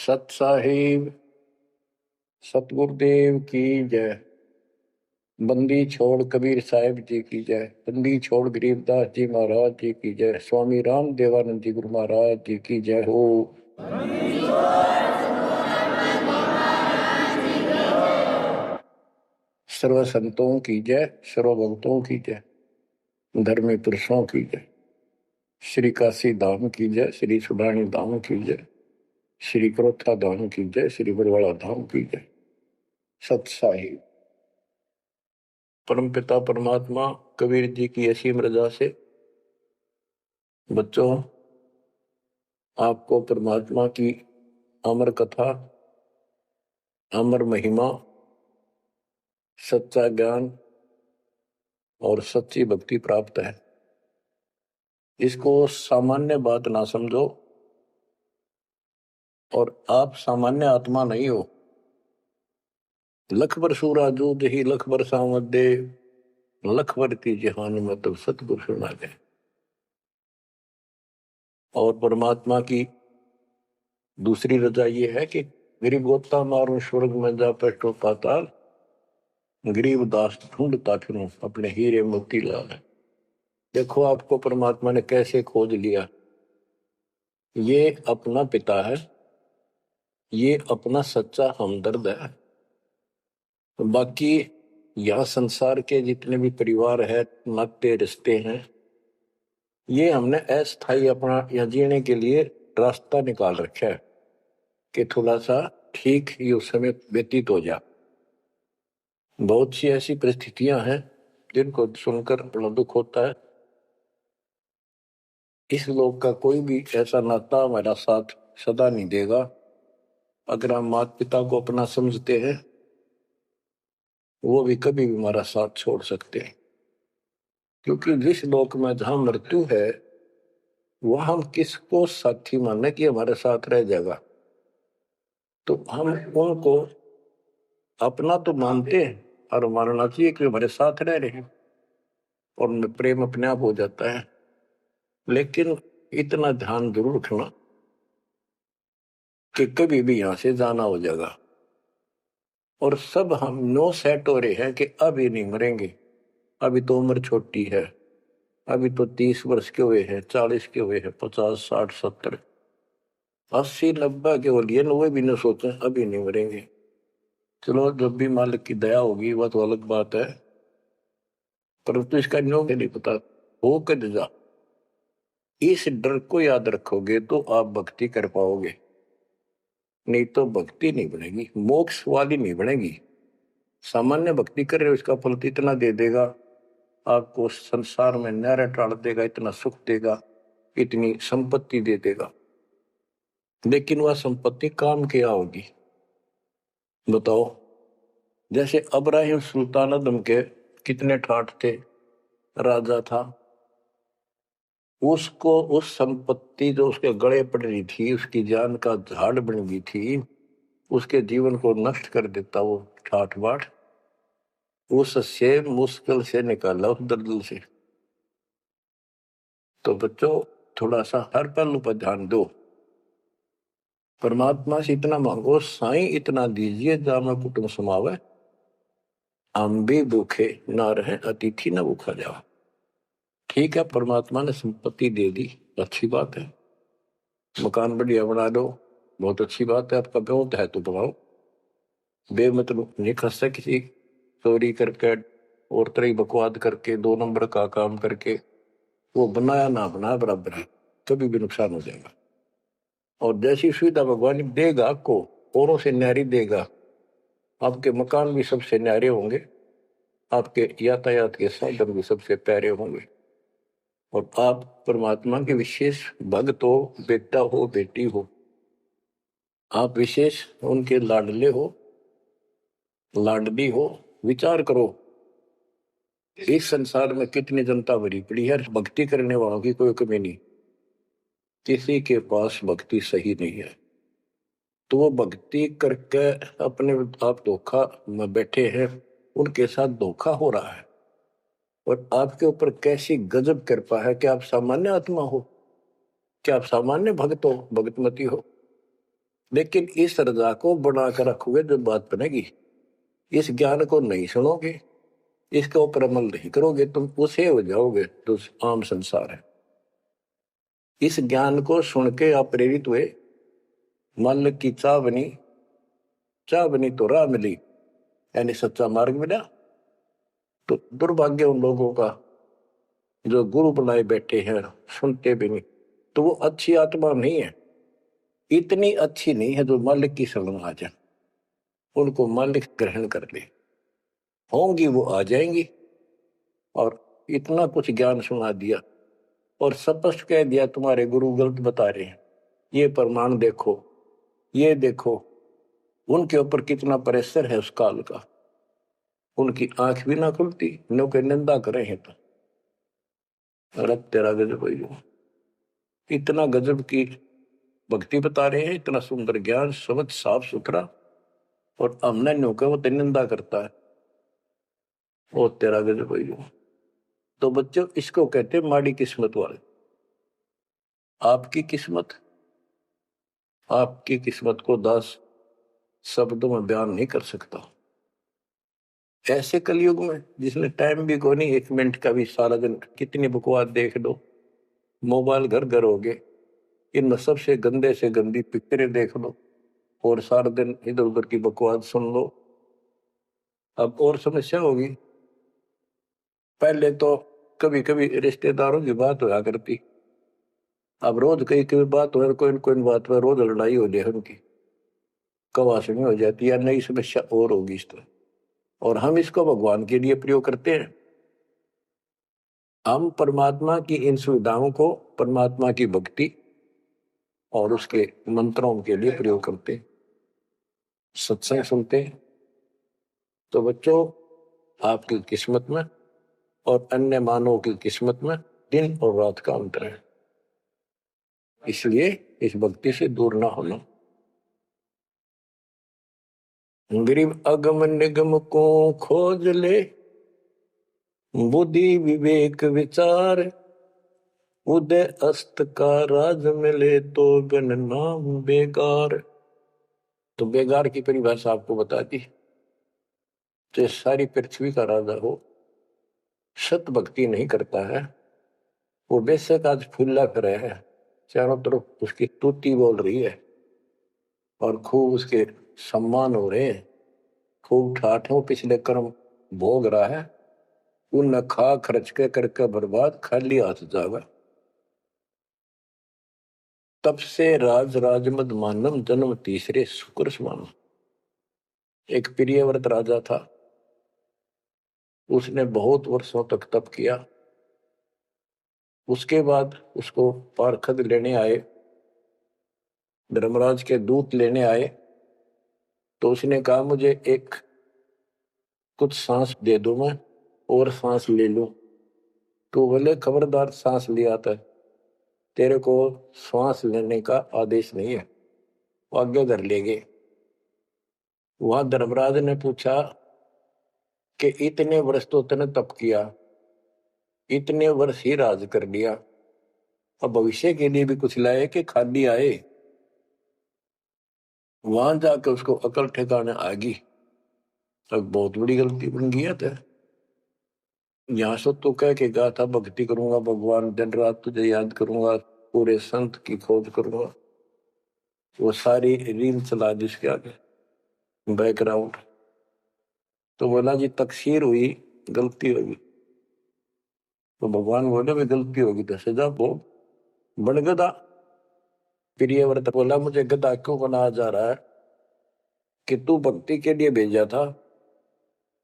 सत साहिब सतगुरुदेव की जय। बंदी छोड़ कबीर साहिब जी की जय। बंदी छोड़ गरीबदास जी महाराज जी की जय। स्वामी राम देवानंद जी गुरु महाराज जी की जय हो। सर्व संतों की जय, सर्व भक्तों की जय, धर्मी पुरुषों की जय। श्री काशी धाम की जय, श्री सुडानी धाम की जय, श्री क्रोथा धाम की जय, श्री बरवाड़ा धाम की जय। सत साहिब परम पिता परमात्मा कबीर जी की असीम रजा से बच्चों आपको परमात्मा की अमर कथा, अमर महिमा, सच्चा ज्ञान और सच्ची भक्ति प्राप्त है। इसको सामान्य बात ना समझो, और आप सामान्य आत्मा नहीं हो। लख बर सूरा जूद ही लख बर सामत दे, लख बर की जहान में तब सतगुरु सुना दे। और परमात्मा की दूसरी रजा ये है कि गरीब गोता मारू स्वर्ग में जा पेटो पाताल, गरीब दास ढूंढता फिरूं अपने हीरे मोती लाल। देखो आपको परमात्मा ने कैसे खोज लिया। ये अपना पिता है, ये अपना सच्चा हमदर्द है। बाकी यह संसार के जितने भी परिवार है, नाते रिश्ते हैं, ये हमने अस्थायी अपना यहाँ जीने के लिए रास्ता निकाल रखा है कि थोड़ा सा ठीक ही उस समय व्यतीत हो जा। बहुत सी ऐसी परिस्थितियां हैं जिनको सुनकर बड़ा दुख होता है। इस लोक का कोई भी ऐसा नाता हमारा साथ सदा नहीं देगा। अगर हम माता पिता को अपना समझते हैं, वो भी कभी भी हमारा साथ छोड़ सकते हैं। क्योंकि जिस लोक में जहां मृत्यु है, वह हम किसको साथी माने कि हमारे साथ रह जाएगा। तो हम उनको अपना तो मानते हैं और मानना चाहिए कि हमारे साथ रह रहे हैं, और उनमें प्रेम अपने आप हो जाता है। लेकिन इतना ध्यान जरूर रखना कि कभी भी यहां से जाना हो जाएगा। और सब हम नो सेट हो रहे हैं कि अभी नहीं मरेंगे, अभी तो उम्र छोटी है, अभी तो 30 वर्ष के हुए हैं, 40 के हुए हैं, 50, 60, 70, 80, 90 के हो लिए, 90 भी न सोचे अभी नहीं मरेंगे। चलो जब भी मालिक की दया होगी वह तो अलग बात है, परंतु इसका नियम नहीं पता हो कद जा। इस डर को याद रखोगे तो आप भक्ति कर पाओगे, नहीं तो भक्ति नहीं बनेगी, मोक्ष वाली नहीं बनेगी। सामान्य भक्ति कर रहे हो, इसका फल तो इतना दे देगा, आपको संसार में न्यारा टाल देगा, इतना सुख देगा, इतनी संपत्ति दे देगा। लेकिन वह संपत्ति काम क्या होगी बताओ। जैसे अब्राहिम सुल्तान आदम के कितने ठाठ थे, राजा था, उसको उस संपत्ति जो उसके गले पड़ रही थी, उसकी जान का झाड़ बन गई थी, उसके जीवन को नष्ट कर देता वो ठाठ बाट, उससे मुश्किल से निकाला उस दर्द से। तो बच्चों थोड़ा सा हर पहलू पर ध्यान दो। परमात्मा से इतना मांगो, साईं इतना दीजिए जामा कुटुंब समावे, हम भी भूखे ना रहे अतिथि न भूखा जावा। ठीक है, परमात्मा ने संपत्ति दे दी, अच्छी बात है, मकान बढ़िया बना दो, बहुत अच्छी बात है, आपका ब्योत है तो बनाओ। बेमतलब नहीं खसता किसी चोरी करके और तरह बकवाद करके 2 नंबर का काम करके, वो बनाया ना बनाया बराबर है, कभी भी नुकसान हो जाएगा। और जैसी सुविधा भगवान देगा आपको, औरों से न्यारी देगा, आपके मकान भी सबसे न्यारे होंगे, आपके यातायात के साधन भी सबसे प्यारे होंगे, और आप परमात्मा के विशेष भक्त हो, बेटा हो, बेटी हो, आप विशेष उनके लाडले हो, लाडली हो। विचार करो, इस संसार में कितनी जनता भरी पड़ी है, भक्ति करने वालों की कोई कमी नहीं, किसी के पास भक्ति सही नहीं है। तो वो भक्ति करके अपने आप धोखा में बैठे हैं, उनके साथ धोखा हो रहा है। और आपके ऊपर कैसी गजब कृपा है कि आप सामान्य आत्मा हो, क्या आप सामान्य भक्त हो, भगतमती हो। लेकिन इस रजा को बना कर रखोगे जब बात बनेगी, इस ज्ञान को नहीं सुनोगे, इसके ऊपर अमल नहीं करोगे, तुम उसे हो जाओगे तो आम संसार है। इस ज्ञान को सुन के आप प्रेरित हुए, मन की चाह बनी, चाह बनी तो राह मिली, यानी सच्चा मार्ग मिला। तो दुर्भाग्य उन लोगों का जो गुरु बनाए बैठे हैं, सुनते भी नहीं। तो वो अच्छी आत्मा नहीं है, इतनी अच्छी नहीं है जो मालिक की शरण आ जाए, उनको मालिक ग्रहण कर ले, होंगी वो आ जाएंगी। और इतना कुछ ज्ञान सुना दिया और स्पष्ट कह दिया तुम्हारे गुरु गलत बता रहे हैं, ये प्रमाण देखो, ये देखो। उनके ऊपर कितना प्रेशर है उस काल का, उनकी आंख भी ना खुलती, नो के निंदा करे हैं तो अरे तेरा गजब है। इतना गजब की भक्ति बता रहे हैं, इतना सुंदर ज्ञान, समझ साफ सुथरा, और हमने नो के वो निंदा करता है, ओ तेरा गजब है। तो बच्चों इसको कहते हैं माड़ी किस्मत वाले। आपकी किस्मत, आपकी किस्मत को 10 शब्दों में बयान नहीं कर सकता। ऐसे कलयुग में जिसने टाइम भी को नहीं, 1 मिनट का भी, सारा दिन कितनी बकवास देख लो, मोबाइल घर घर हो गए, इनमें सबसे गंदे से गंदी पिक्चरें देख लो और सारा दिन इधर उधर की बकवास सुन लो। अब और समस्या होगी, पहले तो कभी कभी रिश्तेदारों की बात होया करती, अब रोज कई कई बात हो, कोई कोई बात पर रोज लड़ाई हो जाए उनकी, कवासनी हो जाती है, नई समस्या और होगी इस तरह। और हम इसको भगवान के लिए प्रयोग करते हैं। हम परमात्मा की इन सुविधाओं को परमात्मा की भक्ति और उसके मंत्रों के लिए प्रयोग करते हैं, सत्संग सुनते हैं। तो बच्चों आपकी किस्मत में और अन्य मानवों की किस्मत में दिन और रात का अंतर है, इसलिए इस भक्ति से दूर ना होना। गरीब अगम निगम को खोज ले, बुद्धि विवेक विचार, उदय अस्त का राज मिले तो बिन नाम बेगार। तो बेगार की परिभाषा आपको बता दी। तो सारी पृथ्वी का राजा हो, सत भक्ति नहीं करता है, वो बेशक आज फूला फिर है, चारों तरफ उसकी स्तुति बोल रही है और खूब उसके सम्मान हो रहे हैं, खूब ठाठों पिछले कर्म भोग रहा है, उन खा खर्च के करके बर्बाद, खाली हाथ जागा। तब से राज राजमद मानम, जन्म तीसरे शुक्र समानम। एक प्रियव्रत राजा था, उसने बहुत वर्षों तक तप किया। उसके बाद उसको पारखद लेने आए, धर्मराज के दूत लेने आए। तो उसने कहा मुझे एक कुछ सांस दे दो, मैं और सांस ले लूं। तो बोले खबरदार, सांस लिया था, तेरे को सांस लेने का आदेश नहीं है, वो आगे धर ले गए। वहां धर्मराज ने पूछा कि इतने वर्ष तो तूने तप किया, इतने वर्ष ही राज कर लिया, अब भविष्य के लिए भी कुछ लाए कि खाली आए। वहां जाकर उसको अकल ठिकाने आ गई, अब बहुत बड़ी गलती बन गई है। यहाँ से तो कह के गया था भक्ति करूंगा भगवान, दिन रात तुझे याद करूंगा, पूरे संत की खोज करूंगा, वो सारी रील चला जिसके आगे बैकग्राउंड। तो बोला जी तकसीर हुई, गलती होगी। तो भगवान बोले भाई गलती होगी तो सजा भोग, बन गधा। प्रियव्रत बोला मुझे गधा क्यों बनाया जा रहा है, कि तू भक्ति के लिए भेजा था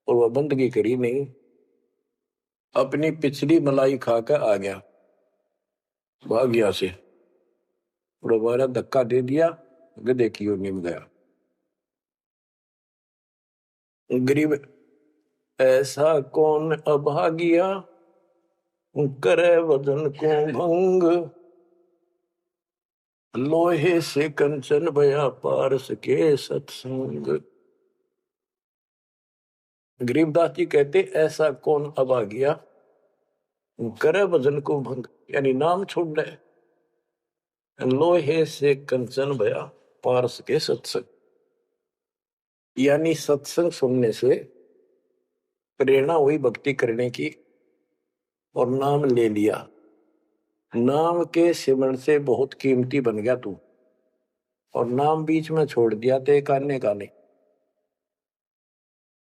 और वह बंदगी करी नहीं, अपनी पिछली मलाई खाकर आ गया, भाग गया से, दोबारा धक्का दे दिया, गधे की ओर निम गया। गरीब ऐसा कौन अभागिया, करे वजन को भंग, लोहे से कंचन भया पारस के सत्संग। गरीबदास जी कहते ऐसा कौन अभागिया, करे वजन को भंग, यानी नाम छोड़ दे, लोहे से कंचन भया, पारस के सत्संग, यानी सत्संग सुनने से प्रेरणा हुई भक्ति करने की और नाम ले लिया। नाम के सिमरण से बहुत कीमती बन गया तू, और नाम बीच में छोड़ दिया तो एक आने का नहीं।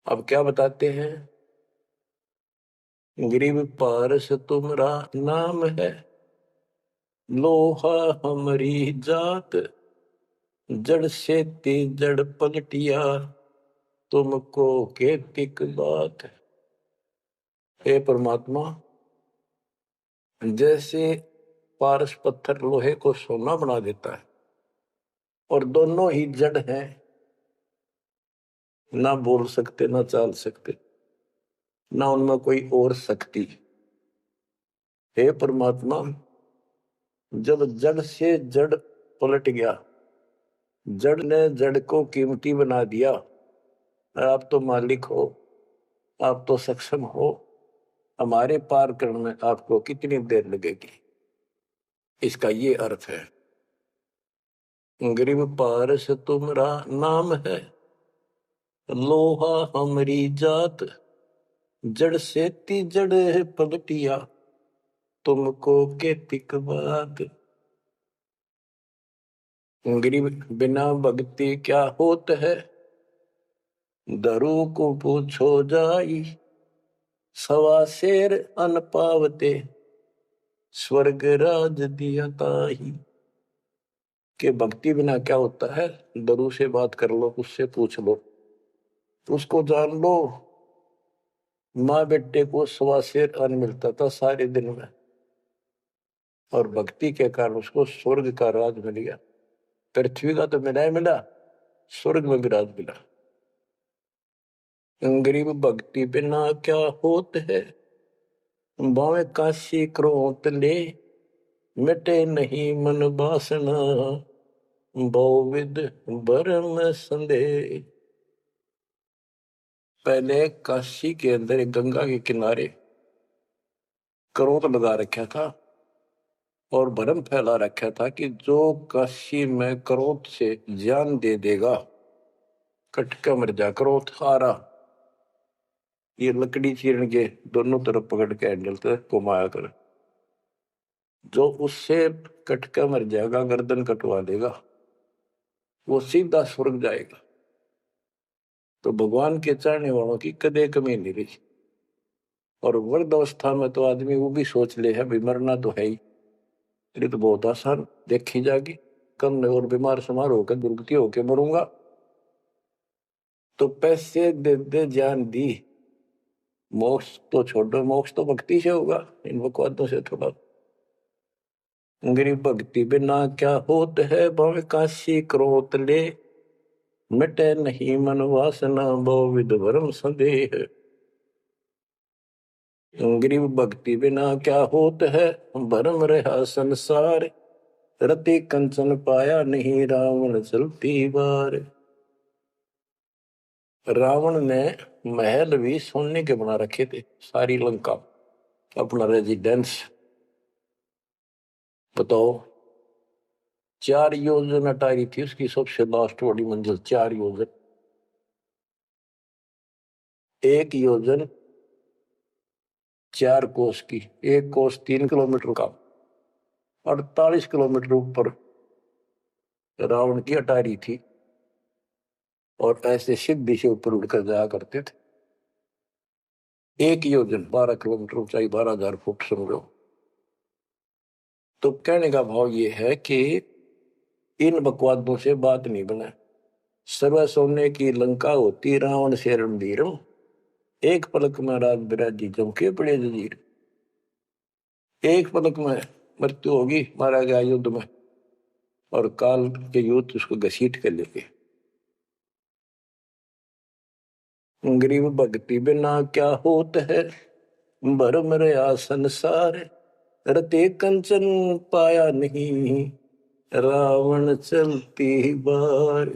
अब क्या बताते हैं, गरीब पारस तुमरा नाम है, लोहा हमारी जात, जड़ से ती जड़ पलटिया, तुमको केतिक बात। हे परमात्मा, जैसे पारस पत्थर लोहे को सोना बना देता है, और दोनों ही जड़ हैं, ना बोल सकते ना चाल सकते, ना उनमें कोई और शक्ति। हे परमात्मा, जब जड़ से जड़ पलट गया, जड़ ने जड़ को कीमती बना दिया, आप तो मालिक हो, आप तो सक्षम हो, हमारे पार करने में आपको कितनी देर लगेगी। इसका ये अर्थ है, गरीब पारस तुमरा नाम है, लोहा हमारी जात, जड़ से ती जड़ है पलटिया, तुमको केतिक बात। गरीब बिना भक्ति क्या होत है, दरू को पूछो जाई, सवा शेर अन पावते, स्वर्ग राज दिया ताही। के भक्ति बिना क्या होता है, दरू से बात कर लो, उससे पूछ लो, उसको जान लो। माँ बेटे को सवा शेर अन्न मिलता था सारे दिन में, और भक्ति के कारण उसको स्वर्ग का राज मिल गया। पृथ्वी का तो मिला ही मिला, स्वर्ग में भी राज मिला। गरीब भक्ति बिना क्या होत है, बावे काशी क्रोत ले, मिटे नहीं मन वासना, बहुविध भरम संदेह। पहले काशी के अंदर एक गंगा के किनारे क्रोध लगा रखा था और भरम फैला रखा था कि जो काशी में क्रोध से जान दे देगा, कटका मर जा। क्रोध हारा, ये लकड़ी चीरन के दोनों तरफ पकड़ के हैंडल से घुमाया कर, जो उससे कटका मर जाएगा, गर्दन कटवा देगा, वो सीधा स्वर्ग जाएगा। तो भगवान के चाहने वालों की कदे कमी नहीं रही। और वृद्ध अवस्था में तो आदमी वो भी सोच ले है भी मरना तो है ही, ये तो बहुत आसान देखी जाएगी, कम और बीमार समार होकर दुर्गति होकर मरूंगा, तो पैसे दे दे जान दी, मोक्ष तो छोड़ो, मोक्ष तो भक्ति से होगा, इन बकवादों से थोड़ा। गरीब भक्ति बिना क्या होत है, भावे काशी क्रोत ले, मिटे नहीं मन वासना, बहुविध भरम संदेह। गरीब भक्ति बिना क्या होत है, भरम रहा संसार, रति कंचन पाया नहीं, रावण चलती बार। रावण ने महल भी सोने के बना रखे थे, सारी लंका अपना रेजिडेंस। बताओ, 4 योजन अटारी थी उसकी सबसे लास्ट वाली मंजिल, 4 योजन। 1 योजन 4 कोस की, 1 कोस 3 किलोमीटर का, 48 किलोमीटर ऊपर रावण की अटारी थी, और ऐसे सीधी से ऊपर उड़कर जाया करते थे। 1 योजन 12 किलोमीटर ऊंचाई, 12,000 फुट समझो। तो कहने का भाव ये है कि इन बकवादों से बात नहीं बना। सर्व सोने की लंका होती, रावण से रणधीरम, एक पलक में राज बिराजी चमके पड़े जजीर। एक पलक में मृत्यु होगी, मारा गया युद्ध में, और काल के युद्ध उसको घसीट कर लेके। गरीब भक्ति बिना क्या होत है, भरम रहा संसार, रते कंचन पाया नहीं, रावण चलती बार।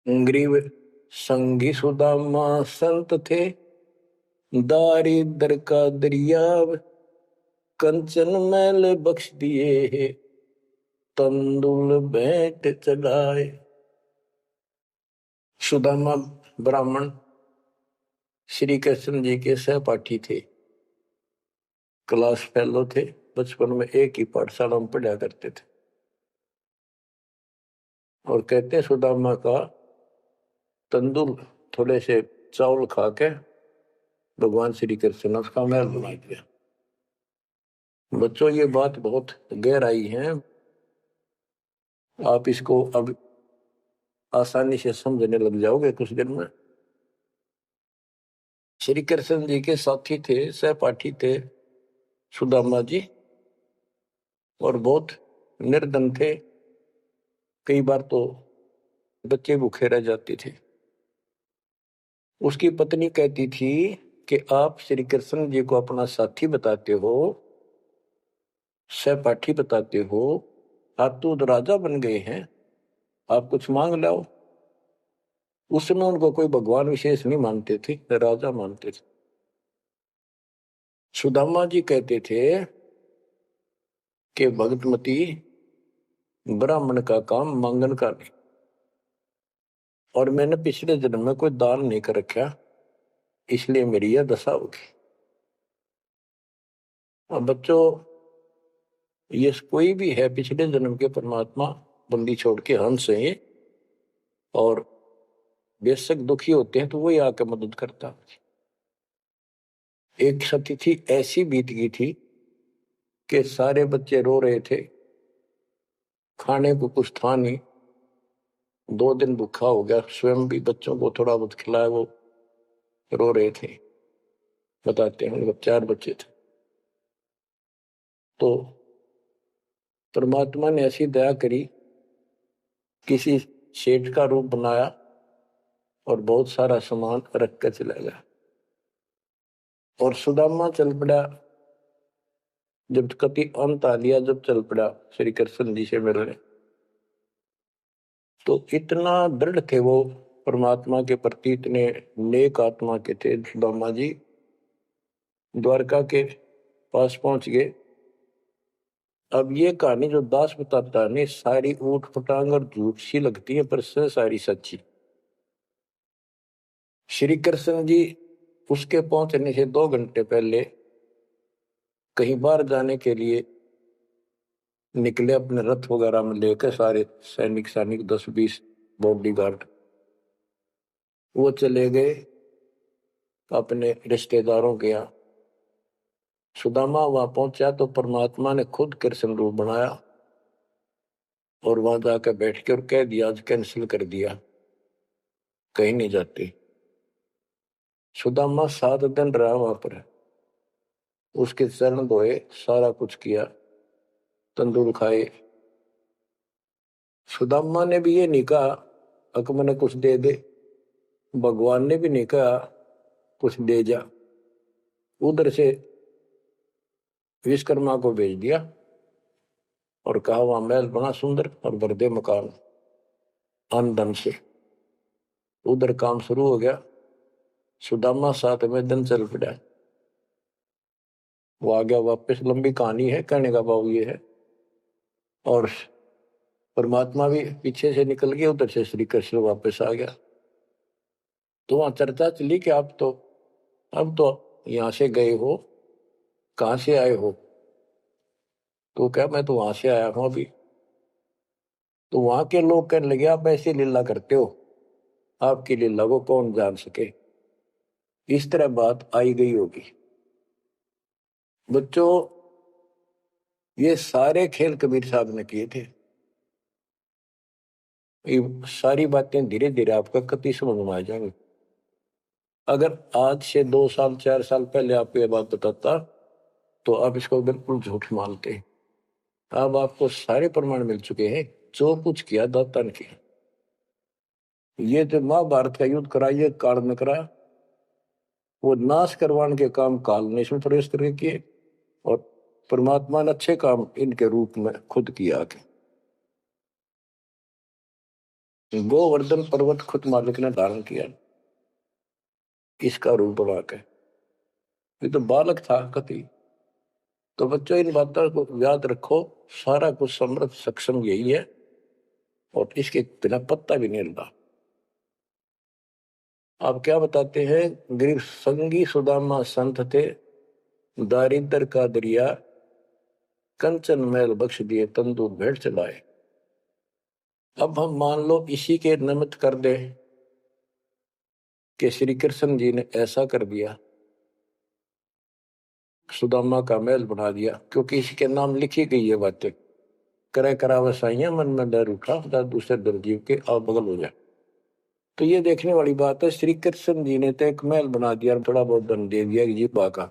गरीब संगी सुदामा संत थे, दारिद्र का दरियाव, कंचन मैल बख्श दिए, तंदुल भेंट चढ़ाए। सुदामा ब्राह्मण श्री कृष्ण जी के सहपाठी थे, क्लास फेलो थे, बचपन में एक ही पाठशाला में पढ़ा करते थे। और कहते हैं सुदामा का तंदुल थोड़े से चावल खा के भगवान श्री कृष्ण ने उसका महल बना दिया। बच्चों ये बात बहुत गहराई है, आप इसको अब आसानी से समझने लग जाओगे कुछ दिन में। श्री कृष्ण जी के साथी थे, सहपाठी थे सुदामा जी, और बहुत निर्धन थे। कई बार तो बच्चे भूखे रह जाते थे। उसकी पत्नी कहती थी कि आप श्री कृष्ण जी को अपना साथी बताते हो, सहपाठी बताते हो, आप तो राजा बन गए हैं, आप कुछ मांग लाओ। उस समय उनको कोई भगवान विशेष नहीं मानते थे, राजा मानते थे। सुदामा जी कहते थे कि भगतमती, ब्राह्मण का काम मांगन का नहीं, और मैंने पिछले जन्म में कोई दान नहीं कर रखा, इसलिए मेरी यह दशा होगी। और बच्चों, ये कोई भी है पिछले जन्म के परमात्मा बंदी छोड़ के हंस है, और बेशक दुखी होते हैं तो वही आके मदद करता। एक सती थी, ऐसी बीत गई थी कि सारे बच्चे रो रहे थे, खाने को कुछ था नहीं, 2 दिन भूखा हो गया, स्वयं भी बच्चों को थोड़ा बहुत खिलाया, वो रो रहे थे। बताते हैं 4 बच्चे थे। तो परमात्मा ने ऐसी दया करी, किसी सेठ का रूप बनाया और बहुत सारा सामान रख कर चला गया। और सुदामा चल पड़ा, जब कति अंत आ लिया, जब चल पड़ा श्री कृष्ण जी से मिलने, तो इतना दृढ़ थे वो परमात्मा के प्रति, इतने नेक आत्मा के थे सुदामा जी। द्वारका के पास पहुंच गए। अब ये कहानी जो दास बताता है, सारी ऊट पटांग और झूठ सी लगती है, पर सारी सच्ची। श्री कृष्ण जी उसके पहुंचने से 2 घंटे पहले कहीं बाहर जाने के लिए निकले, अपने रथ वगैरह में लेकर, सारे सैनिक 10-20 बॉडी गार्ड। वो चले गए अपने रिश्तेदारों के यहाँ। सुदामा वहां पहुंचा तो परमात्मा ने खुद कृष्ण रूप बनाया और वहां जाकर बैठ के और कह दिया, आज कैंसिल कर दिया, कहीं नहीं जाते। सुदामा 7 दिन रहा वहां पर, उसके चरण धोए, सारा कुछ किया, तंदूर खाए। सुदामा ने भी ये नहीं कहा अक मैंने कुछ दे दे, भगवान ने भी नहीं कहा कुछ दे जा। उधर से विश्वकर्मा को भेज दिया और कहा वहां महल बना सुंदर और भर दे मकान अन्न धन से। उधर काम शुरू हो गया। सुदामा 7वें दिन चल पड़ा। वो आ गया वापस, लंबी कहानी है, कहने का भाव ये है। और परमात्मा भी पीछे से निकल गया, उधर से श्री कृष्ण वापस आ गया। तो वहां चर्चा चली कि आप तो अब तो यहां से गए हो, कहां से आए हो? तो क्या, मैं तो वहां से आया हूं अभी। तो वहां के लोग कहने लगे, आप ऐसी लीला करते हो, आपकी लीला को कौन जान सके। इस तरह बात आई गई होगी। बच्चों, ये सारे खेल कबीर साहब ने किए थे। ये सारी बातें धीरे धीरे आपका कति समझ में आ जाएंगी। अगर आज से 2 साल 4 साल पहले आपको ये बात बताता तो आप इसको बिल्कुल झूठ मानते। अब आपको सारे प्रमाण मिल चुके हैं, जो कुछ किया दाता ने किया। ये जो महाभारत का युद्ध करा, ये काल में करा, वो नाश करवाने के काम काल ने इसमें प्रवेश करके किए, और परमात्मा ने अच्छे काम इनके रूप में खुद किया। गोवर्धन पर्वत खुद मालिक ने धारण किया, इसका रूप बना के। ये तो बालक था कति, तो बच्चों इन बातों को याद रखो, सारा कुछ समर्थ सक्षम यही है और इसके बिना पत्ता भी नहीं हिलता। आप क्या बताते हैं, गरीब संगी सुदामा संत थे, दारिद्र का दरिया कंचन मैल बख्श दिए, तंदूर भेंट चलाए। अब हम मान लो इसी के निमित्त कर दे कि श्री कृष्ण जी ने ऐसा कर दिया, सुदामा का महल बना दिया, क्योंकि इसके नाम लिखी गई है बातें। करे करावसाइया मन में डर उठा, दूसरे दर्जीव के आप बगल हो जाए। तो ये देखने वाली बात है, श्री कृष्ण जी ने तो एक महल बना दिया, थोड़ा बहुत धन दे दिया जीवा का,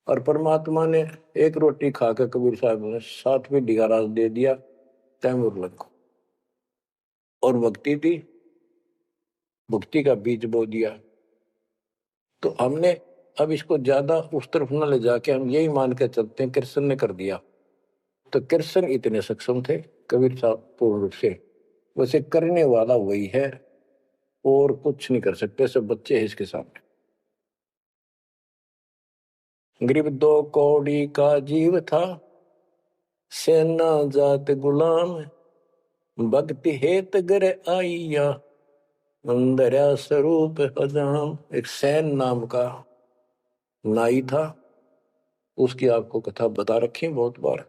और परमात्मा ने एक रोटी खाकर कबीर साहब ने 7वीं डिगारा दे दिया तैमूर को, और भक्ति थी, भक्ति का बीज बो दिया। तो हमने अब इसको ज्यादा उस तरफ न ले जाके हम यही मान के चलते हैं कृष्ण ने कर दिया। तो कृष्ण इतने सक्षम थे कबीर साहब पूर्ण रूप से, वैसे करने वाला वही है और कुछ नहीं कर सकते, सब बच्चे हैं इसके सामने। गरीब 2 कौड़ी का जीव था, सेना जात गुलाम, भक्ति हेत गर आइया, अंदर स्वरूप हजाम। एक सैन नाम का नाई था, उसकी आपको कथा बता रखी बहुत बार।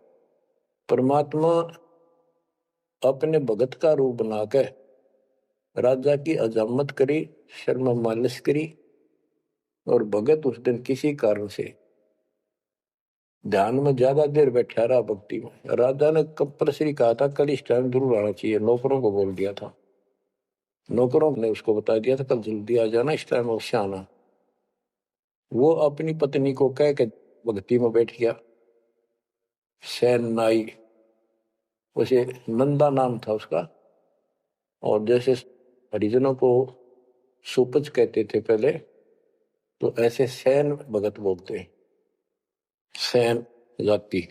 परमात्मा अपने भगत का रूप बनाकर राजा की अजामत करी, शर्मा मालिश करी, और भगत उस दिन किसी कारण से ध्यान में ज्यादा देर बैठा रहा भक्ति में। राजा ने कंपल्सरी कहा था कल इस टाइम जरूर आना चाहिए, नौकरों को बोल दिया था, नौकरों ने उसको बता दिया था कल जल्दी आ जाना, इस टाइम अवश्य आना। वो अपनी पत्नी को कह के भक्ति में बैठ गया। सैन नाई, उसे नंदा नाम था उसका, और जैसे हरिजनों को सुपच कहते थे पहले, तो ऐसे सैन भगत बोलते हैं, सैन जाति।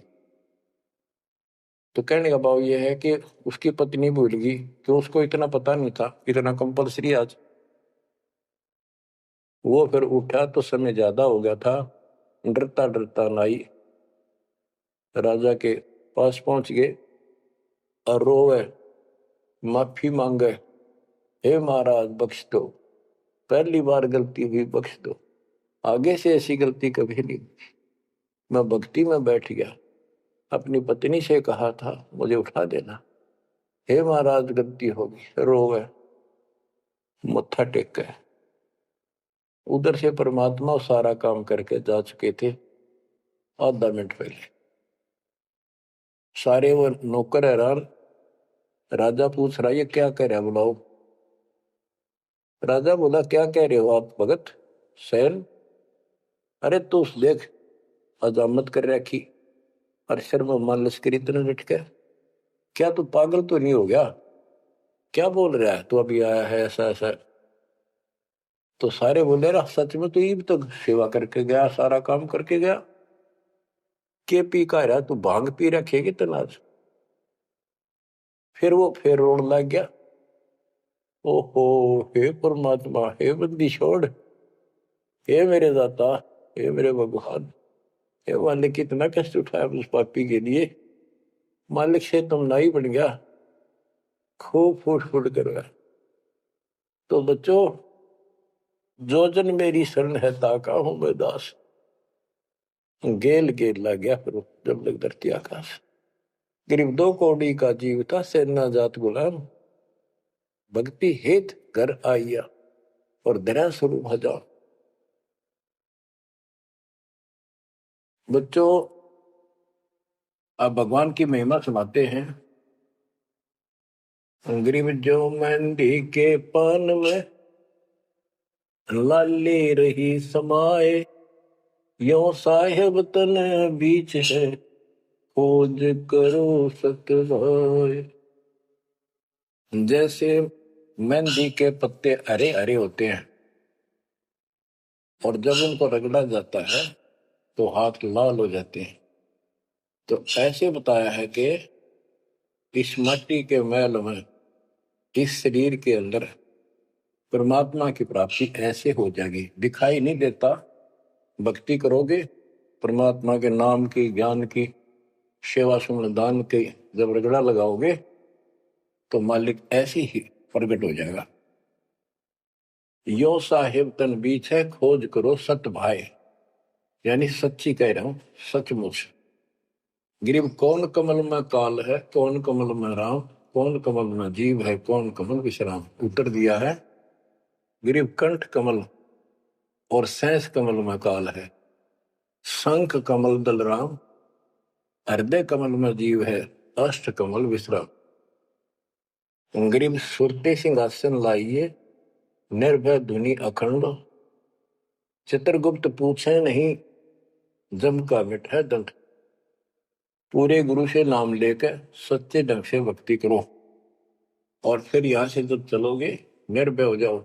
तो कहने का भाव यह है कि उसकी पत्नी भूल गई कि उसको इतना पता नहीं था, इतना कंपल्सरी आज। वो फिर उठा तो समय ज्यादा हो गया था, डरता डरता नाई राजा के पास पहुंच गए और रोवे, माफी मांगे, हे महाराज बख्श दो, पहली बार गलती हुई, बख्श दो, आगे से ऐसी गलती कभी नहीं। मैं भक्ति में बैठ गया, अपनी पत्नी से कहा था मुझे उठा देना, हे महाराज गलती होगी, रोवे, मत्था टेक गए। उधर से परमात्मा सारा काम करके जा चुके थे आधा मिनट पहले। सारे वो नौकर हैरान, राजा पूछ रहा ये क्या कह रहा है बुलाओ। राजा बोला क्या कह रहे हो आप भगत सैन, अरे तू देख अजामत कर रखी और शर्म मान लश्करी इतना डट के, क्या तू पागल तो नहीं हो गया, क्या बोल रहा है तू, अभी आया है ऐसा ऐसा। तो सारे बोले रहा सच में, तो ये भी तो सेवा करके गया, सारा काम करके गया, के पी का रहा तू, भांग पी रखेगी तनाज। फिर वो फिर रोने लग गया, ओहो हे परमात्मा, हे बंदी छोड़, हे मेरे दाता, हे मेरे भगवान, हे मालिक कितना कष्ट उठाया उस पापी के लिए, मालिक से तुम नाई बन गया, खूब फूट फूट कर रहा। तो बच्चों, जो जन मेरी शरण है ताका हूं मैं दास, गेल गेल लग गया फिर जब लग धरती आकाश। गरीब 2 कौड़ी का जीव था, सेना जात गुलाम, भक्ति हेत घर आइया, और दरा स्वरूप हजार। बच्चों आप भगवान की महिमा सुनाते हैं। गरीब जो मेहंदी के पान में लाली रही समाए, यो साहेब तन बीच है, खोज करो सतभाए। जैसे मेहंदी के पत्ते हरे हरे होते हैं और जब उनको रगड़ा जाता है तो हाथ लाल हो जाते हैं, तो ऐसे बताया है कि इस मट्टी के मैल में, इस शरीर के अंदर परमात्मा की प्राप्ति ऐसे हो जाएगी, दिखाई नहीं देता, भक्ति करोगे परमात्मा के नाम की, ज्ञान की, सेवा सुमन दान की जब रगड़ा लगाओगे तो मालिक ऐसे ही प्रकट हो जाएगा। यो साहिब तन बीच है, खोज करो सत भाई, यानी सच्ची कह रहा हूं, सचमुच। गिरिव कौन कमल में काल है, कौन कमल में राम, कौन कमल में जीव है, कौन कमल विश्राम। उत्तर दिया है गिरिव कंठ कमल और सैंस कमल में काल है, शंख कमल दल राम, हृदय कमल में जीव है, अष्ट कमल विश्राम। गिरिव सुरते सिंहासन लाइए, निर्भय धुनि अखंड, चित्रगुप्त पूछे नहीं, जम का मिट है दंड। पूरे गुरु से नाम लेकर सच्चे ढंग से भक्ति करो और फिर यहां से जब चलोगे निर्भय हो जाओ।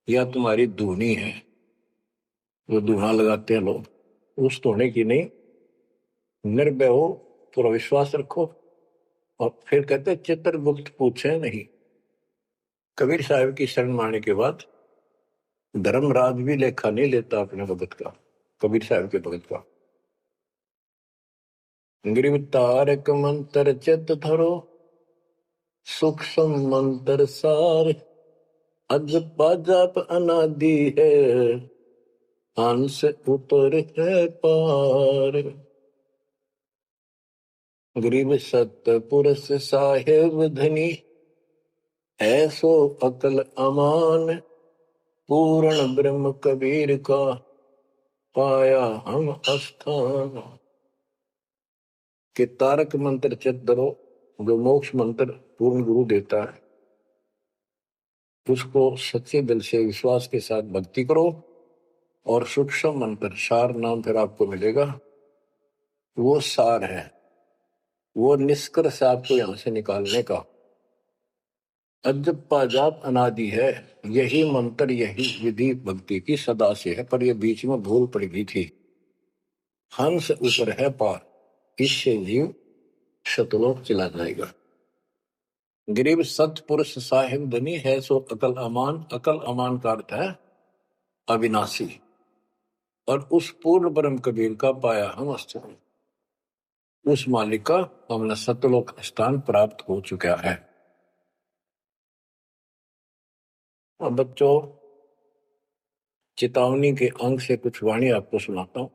यह तुम्हारी धुनी है, जो धुना लगाते हैं लोग, उस धोने की नहीं। निर्भय हो, पूरा विश्वास रखो। और फिर कहते चित्रगुप्त पूछे नहीं। कबीर साहब की शरण माने के बाद धर्मराज भी लेखा नहीं लेता अपने भगत का, कबीर साहब के भगत का। गिरिव तारक मंत्र चित धरो, सूक्ष्म मंत्र सार, अज पाजाप अनादि है, हंस ऊपर है पार। गरीब सत्य पुरुष साहेब धनी, ऐसो अकल अमान, पूर्ण ब्रह्म कबीर का, पाया हम स्थान। के तारक मंत्र चित धरो, जो मोक्ष मंत्र पूर्ण गुरु देता है, उसको सच्चे दिल से विश्वास के साथ भक्ति करो। और सूक्ष्म मंत्र सार नाम फिर आपको मिलेगा, वो सार है, वो निष्कर्ष आपको यहां से निकालने का। अजप्पा जाप अनादि है, यही मंत्र, यही विधि भक्ति की सदा से है, पर ये बीच में भूल पड़ गई थी। हंस ऊपर है पार, इससे जीव शतलोक चला जाएगा। गरीब सतपुरुष साहिब धनी है, सो अकल अमान। अकल अमान का अर्थ है अविनाशी। और उस पूर्ण ब्रह्म कबीर का पाया हम स्थान, उस मालिक का हमने सतलोक स्थान प्राप्त हो चुका है। अब बच्चों, चेतावनी के अंग से कुछ वाणी आपको सुनाता हूं,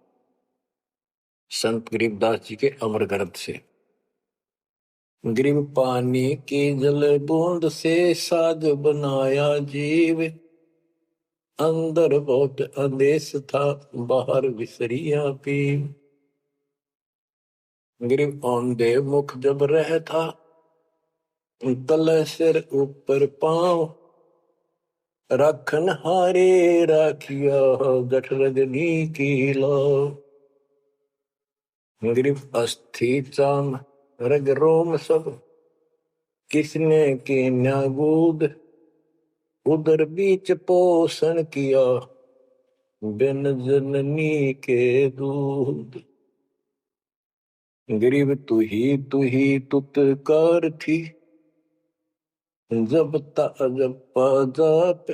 संत गरीबदास जी के अमर ग्रंथ से। गरीब पानी की जल बूंद से साज बनाया जीव, अंदर बहुत अंदेश था, बाहर विसरिया पीव। गरीब औंधे मुख जब रह था, तले सिर ऊपर पांव, राखन हारे राखिया, गठ रजनी की लाओ। गरीब अस्थि चाम रग रोम सब, किसने की न्यागूद, उधर बीच पोषण किया, बिन जननी के दूध। गरीब तू ही तुतकार थी, जब जब जाप,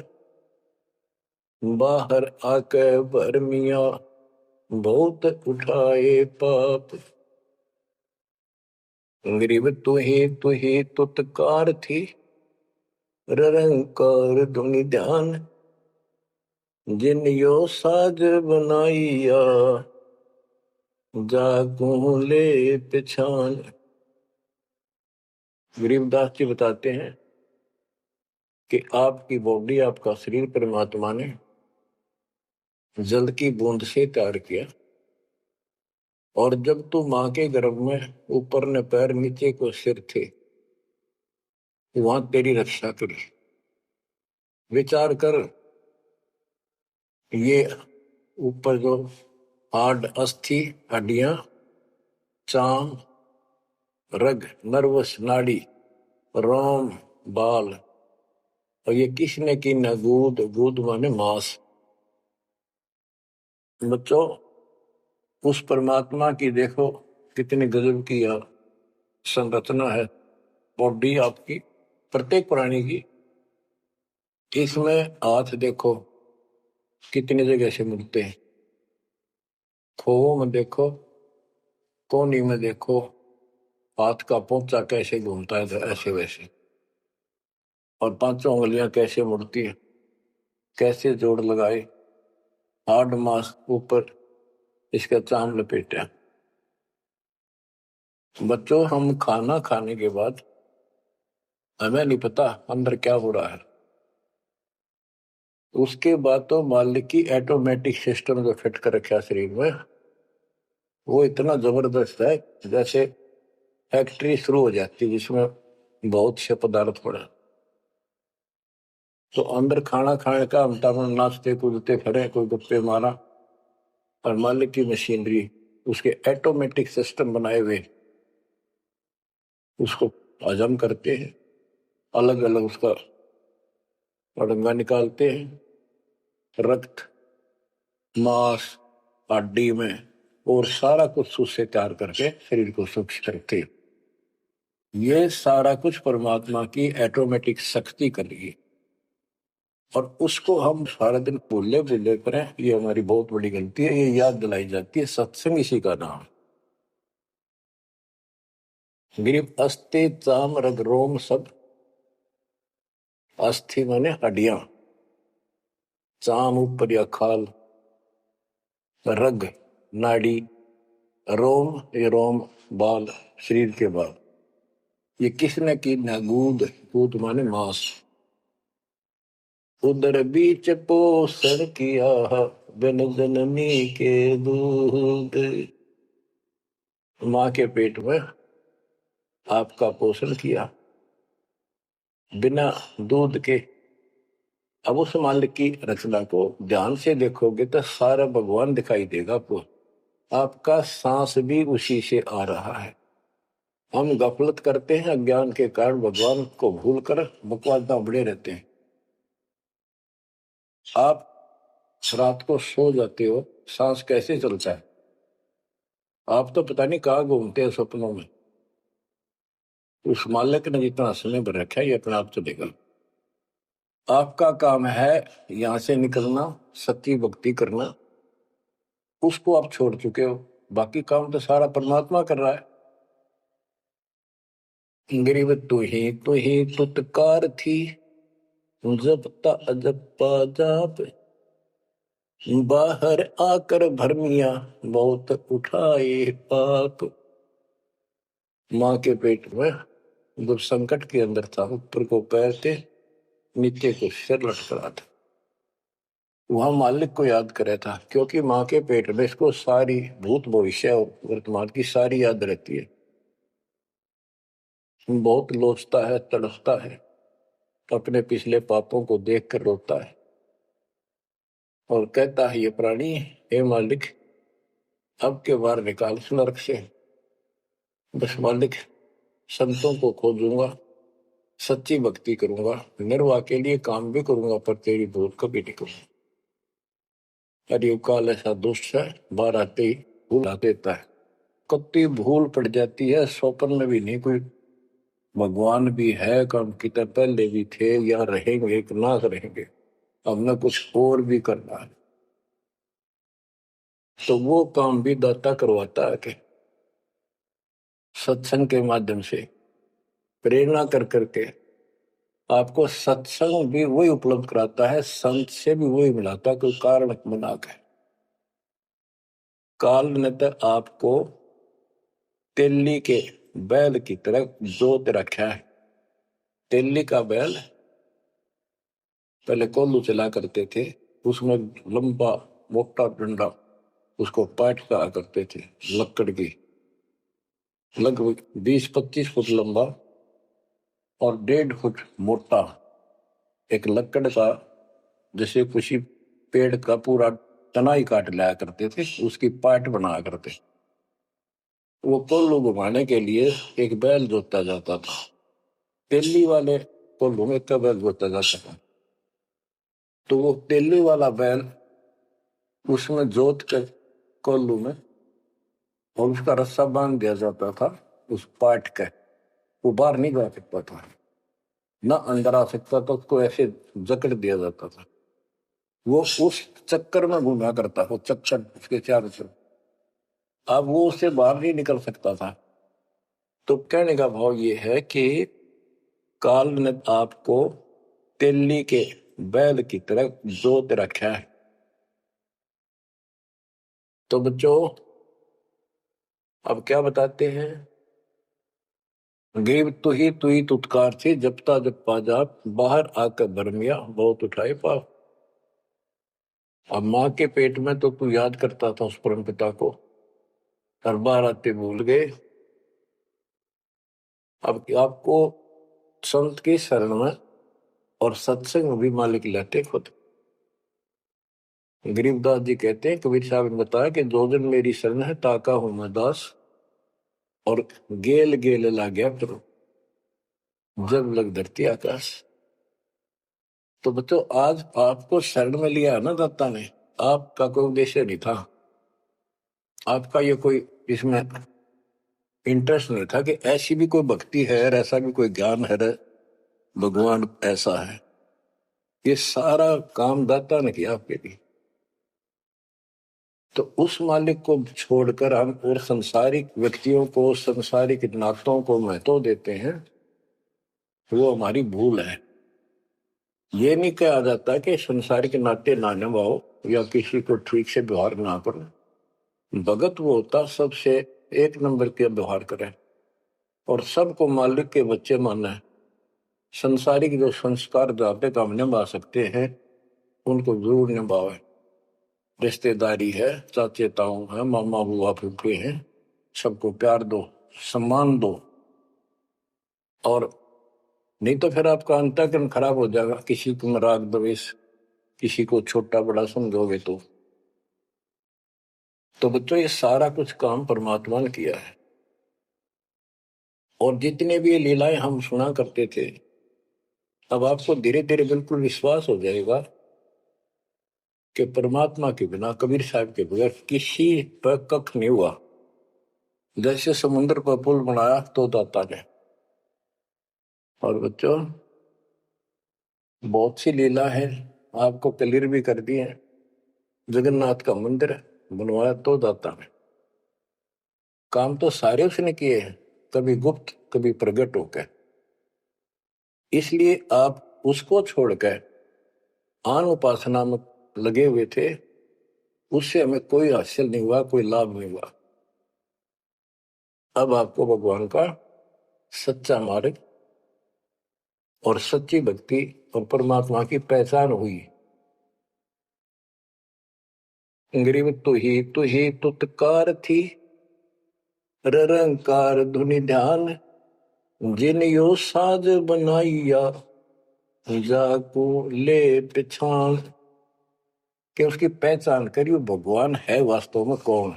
बाहर आके भरमिया, बहुत उठाए पाप। गरीब तू ही तुतकार थी, रंकार धुनि ध्यान, जिन यो साज बनाइया, जागू ले पिछान। गरीबदास जी बताते हैं कि आपकी बॉडी, आपका शरीर परमात्मा ने जल की बूंद से तैयार किया। और जब तू मां के गर्भ में ऊपर ने पैर नीचे को सिर थे, वहां तेरी रक्षा करी। विचार कर, ये ऊपर जो हाड, अस्थि, हड्डियां, चाम, रग, नर्वस नाड़ी, रोम, बाल, और ये किसने की न गूद, गूद माने मांस। बच्चों, उस परमात्मा की देखो कितनी गजब की संरचना है बॉडी आपकी, प्रत्येक प्राणी की। इसमें हाथ देखो कितनी जगह से मिलते हैं, खोओ में देखो, कोनी में देखो, हाथ का पोंचा कैसे घूमता है ऐसे वैसे, और पांचों उंगलियां कैसे मुड़ती है, कैसे जोड़ लगाए, हार्ड मास ऊपर इसका चाम लपेटा। बच्चों, हम खाना खाने के बाद हमें नहीं पता अंदर क्या हो रहा है। उसके बाद तो मालिक की ऑटोमेटिक सिस्टम जो फिट कर रखा शरीर में, वो इतना जबरदस्त है जैसे फैक्ट्री शुरू हो जाती है जिसमें बहुत से पदार्थ पड़े। तो अंदर खाना खाने का हम नाचते कूदते खड़े, कोई गप्पे मारा, और मालिक की मशीनरी उसके ऑटोमेटिक सिस्टम बनाए हुए उसको हजम करते हैं, अलग अलग उसका अड़ंगा निकालते हैं, रक्त मांस हड्डी में, और सारा कुछ उससे तैयार करके शरीर को स्वच्छ करते हैं। ये सारा कुछ परमात्मा की ऑटोमेटिक शक्ति कर रही है, और उसको हम सारा दिन भूले भूले करें, ये हमारी बहुत बड़ी गलती है। ये याद दिलाई जाती है, सत्संग इसी का नाम। गिरिप अस्ति चाम रग रोम सब, अस्थि माने हड्डियां, चाम ऊपर या खाल, रग नाड़ी, रोम ये रोम बाल, शरीर के बाल। ये किसने की ना? गूद, गूद माने मांस। उदर बीच पोषण किया बिन जननी के दूध। माँ के पेट में आपका पोषण किया बिना दूध के। अब उस मालिक की रचना को ध्यान से देखोगे तो सारा भगवान दिखाई देगा आपको। आपका सांस भी उसी से आ रहा है। हम गफलत करते हैं अज्ञान के कारण, भगवान को भूलकर बकवास बड़े रहते हैं। आप रात को सो जाते हो, सांस कैसे चलता है? आप तो पता नहीं कहाँ घूमते हैं सपनों में। उस मालिक ने जितना समय भर रखा है ये अपने आप चलेगा। आपका काम है यहां से निकलना, सच्ची भक्ति करना, उसको आप छोड़ चुके हो। बाकी काम तो सारा परमात्मा कर रहा है। गरीब तू ही तुतकार थी, जपता अजपा जाप, बाहर आकर भरमिया बहुत उठाए पाप। माँ के पेट में जब संकट के अंदर था, ऊपर को पैर थे, नीचे को सिर लटक रहा था, वहां मालिक को याद करे था, क्योंकि माँ के पेट में इसको सारी भूत भविष्य और वर्तमान की सारी याद रहती है। बहुत लोचता है, तड़पता है, अपने पिछले पापों को देखकर रोता है और कहता है, ये प्राणी, हे मालिक, अब के बार निकाल इस नरक से। बस मालिक, संतों को खोजूंगा, सच्ची भक्ति करूंगा, निर्वाह के लिए काम भी करूंगा, पर तेरी भूल कभी नहीं करूंगा। अरे काल ऐसा दुष्ट है, बाहर आते ही भूल देता है। कत्ती भूल पड़ जाती है, स्वप्न में भी नहीं कोई भगवान भी है, काम कितने पहले भी थे या रहेंगे, एक नाथ रहेंगे, हमने कुछ और भी करना है। तो वो काम भी दाता करवाता है कि सत्संग के माध्यम से प्रेरणा कर करके आपको सत्संग भी वही उपलब्ध कराता है, संत से भी वही मिलाता है, कोई कारण बना के। काल ने तो आपको तेली के बैल की तरह जोत रखा है। तेली का बैल पहले कोल्लू चला करते थे, उसमें लंबा मोटा डंडा, उसको पाट कहा करते थे, लकड़ की, लगभग 20-25 फुट लंबा और 1.5 फुट मोटा, एक लकड़ का, जैसे किसी पेड़ का पूरा तना ही काट लाया करते थे, उसकी पाट बनाया करते। वो कोल्लू घुमाने के लिए एक बैल जोता जाता था। तेली वाले कोल्लू में का बैल जोता जाता था, तो वो तेली वाला बैल उसमें जोत कर कोल्लू में, और उसका रस्सा बांध दिया जाता था उस पाट के। वो बाहर नहीं जा सकता था, ना अंदर आ सकता था, उसको ऐसे जकड़ दिया जाता था। वो उस चक्कर में घूमा करता, वो चक्कर उसके चारों तरफ, अब वो उससे बाहर नहीं निकल सकता था। तो कहने का भाव ये है कि काल ने आपको तेली के बैल की तरह जोत रखा है। तो बच्चों अब क्या बताते हैं, गरीब तू ही तुतकार थी जपता जपा जाप, बाहर आकर भरमिया बहुत उठाए पाप। अब माँ के पेट में तो तू याद करता था उस परम पिता को, हर बार आते भूल गए। अब आपको संत की शरण में और सत्संग में भी मालिक लेते खुद। गरीबदास जी कहते हैं, कबीर साहब ने बताया कि जो दिन मेरी शरण है ताका हूं मैं दास, और गेल गेल ला गया फिर जब लग धरती आकाश। तो बच्चों आज आपको शरण में लिया है ना दाता ने, आपका कोई उद्देश्य नहीं था, आपका ये कोई इसमें इंटरेस्ट नहीं था कि ऐसी भी कोई भक्ति है और ऐसा भी कोई ज्ञान है, भगवान ऐसा है। ये सारा काम दाता ने किया आपके लिए। तो उस मालिक को छोड़कर हम और संसारिक व्यक्तियों को, संसारिक नातों को महत्व देते हैं, वो हमारी भूल है। ये नहीं कहा जाता कि संसारिक नाते ना निभाओ या किसी को ठीक से व्यवहार ना करो। भगत वो होता सबसे एक नंबर के व्यवहार करे और सबको मालिक के बच्चे माने। संसारिक जो संस्कार जाते काम निभा सकते हैं उनको जरूर निभावे। रिश्तेदारी है, चाचे ताऊ है, मामा बुआ फूफे हैं, सबको प्यार दो, सम्मान दो। और नहीं तो फिर आपका अंतःकरण खराब हो जाएगा, किसी को राग द्वेष, किसी को छोटा बड़ा समझोगे तो बच्चों ये सारा कुछ काम परमात्मा ने किया है। और जितने भी ये लीलाएं हम सुना करते थे, अब आपको धीरे धीरे बिल्कुल विश्वास हो जाएगा कि परमात्मा के बिना, कबीर साहब के बगैर किसी पर कख नहीं हुआ। जैसे समुद्र पर पुल बनाया तो दाता ने। और बच्चों बहुत सी लीला है, आपको क्लियर भी कर दी है। जगन्नाथ का मंदिर बनवाया तो दाता ने। काम तो सारे उसने किए हैं, कभी गुप्त कभी प्रकट होकर। इसलिए आप उसको छोड़कर आन उपासना में लगे हुए थे, उससे हमें कोई हासिल नहीं हुआ, कोई लाभ नहीं हुआ। अब आपको भगवान का सच्चा मार्ग और सच्ची भक्ति और परमात्मा की पहचान हुई। गरीब तू ही तुतकार थी, रंकार धुनि ध्यान, जिन यो साज बनाइया, जाको ले पहचान। कि उसकी पहचान करी, वो भगवान है वास्तव में कौन।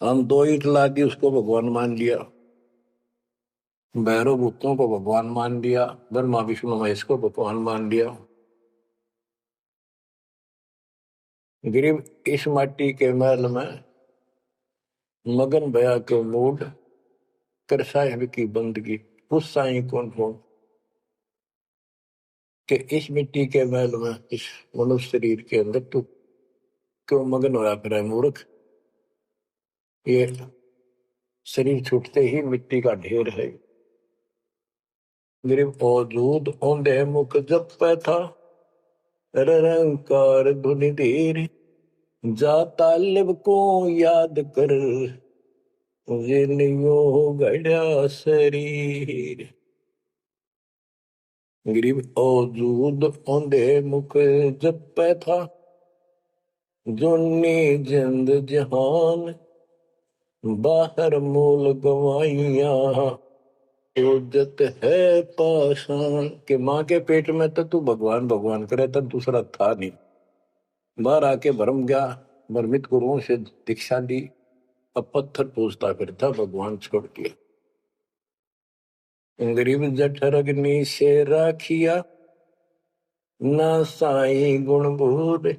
हम दो ईट ला दी उसको भगवान मान लिया, भैरव भूतों को भगवान मान लिया, ब्रह्मा विष्णु महेश को भगवान मान लिया। गरीब इस माटी के महल में मगन भया के मूड, कर साहिब की बंदगी, उस साई कौन हो। कि इस मिट्टी के महल में, इस मनुष्य शरीर के अंदर तू क्यों मगन होया फिर है मूर्ख। ये शरीर छूटते ही मिट्टी का ढेर है। गरीब औजूद औंधे मुख जप पे था, रंकार धुनि धीर, जाता लिब को याद कर, जिनियो गढ़ा शरीर। गरीब औजूद औंधे मुख जप पे था, जोनी जिंद जहान, बाहर मूल गवाइया, उजत है पाषाण। के माँ के पेट में तो तू भगवान भगवान करे, तब दूसरा था नहीं। बाहर आके भरम गया, भ्रमित गुरुओं से दीक्षा ली, अब पत्थर पूजता फिरता भगवान छोड़ के। गरीब जठर अग्नि से राखिया, ना साई गुण भूर,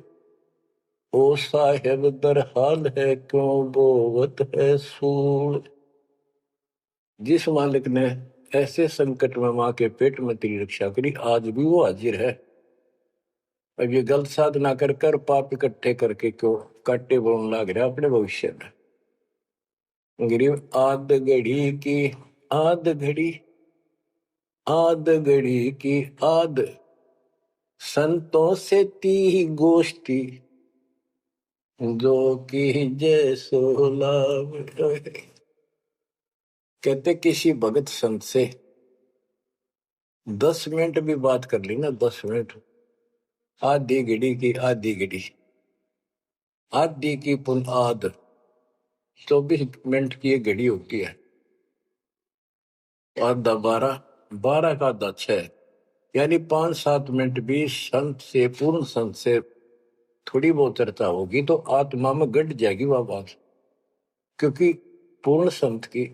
ओ साहेब दर हाल है क्यों बोवत है सूर। जिस मालिक ने ऐसे संकट में माँ के पेट में तेरी रक्षा करी, आज भी वो हाजिर है। अब ये गलत साधना कर कर पाप इकट्ठे करके क्यों काटे बोलने लग रहा अपने भविष्य में। गिरिव आद घड़ी की आद घड़ी, आद घड़ी की आद, संतों से ती गोष्ठी, जो की जय सोलाव। कहते किसी भगत संत से 10 मिनट भी बात कर ली ना, 10 मिनट, आधी घड़ी की आधी घड़ी, आधी की पुन आध, 24 मिनट की एक घड़ी होती है। आधा 12, 12 का आधा 6, यानी 5-7 मिनट भी संत से, पूर्ण संत से थोड़ी बहुत चर्चा होगी तो आत्मा में गट जाएगी वह बात, क्योंकि पूर्ण संत की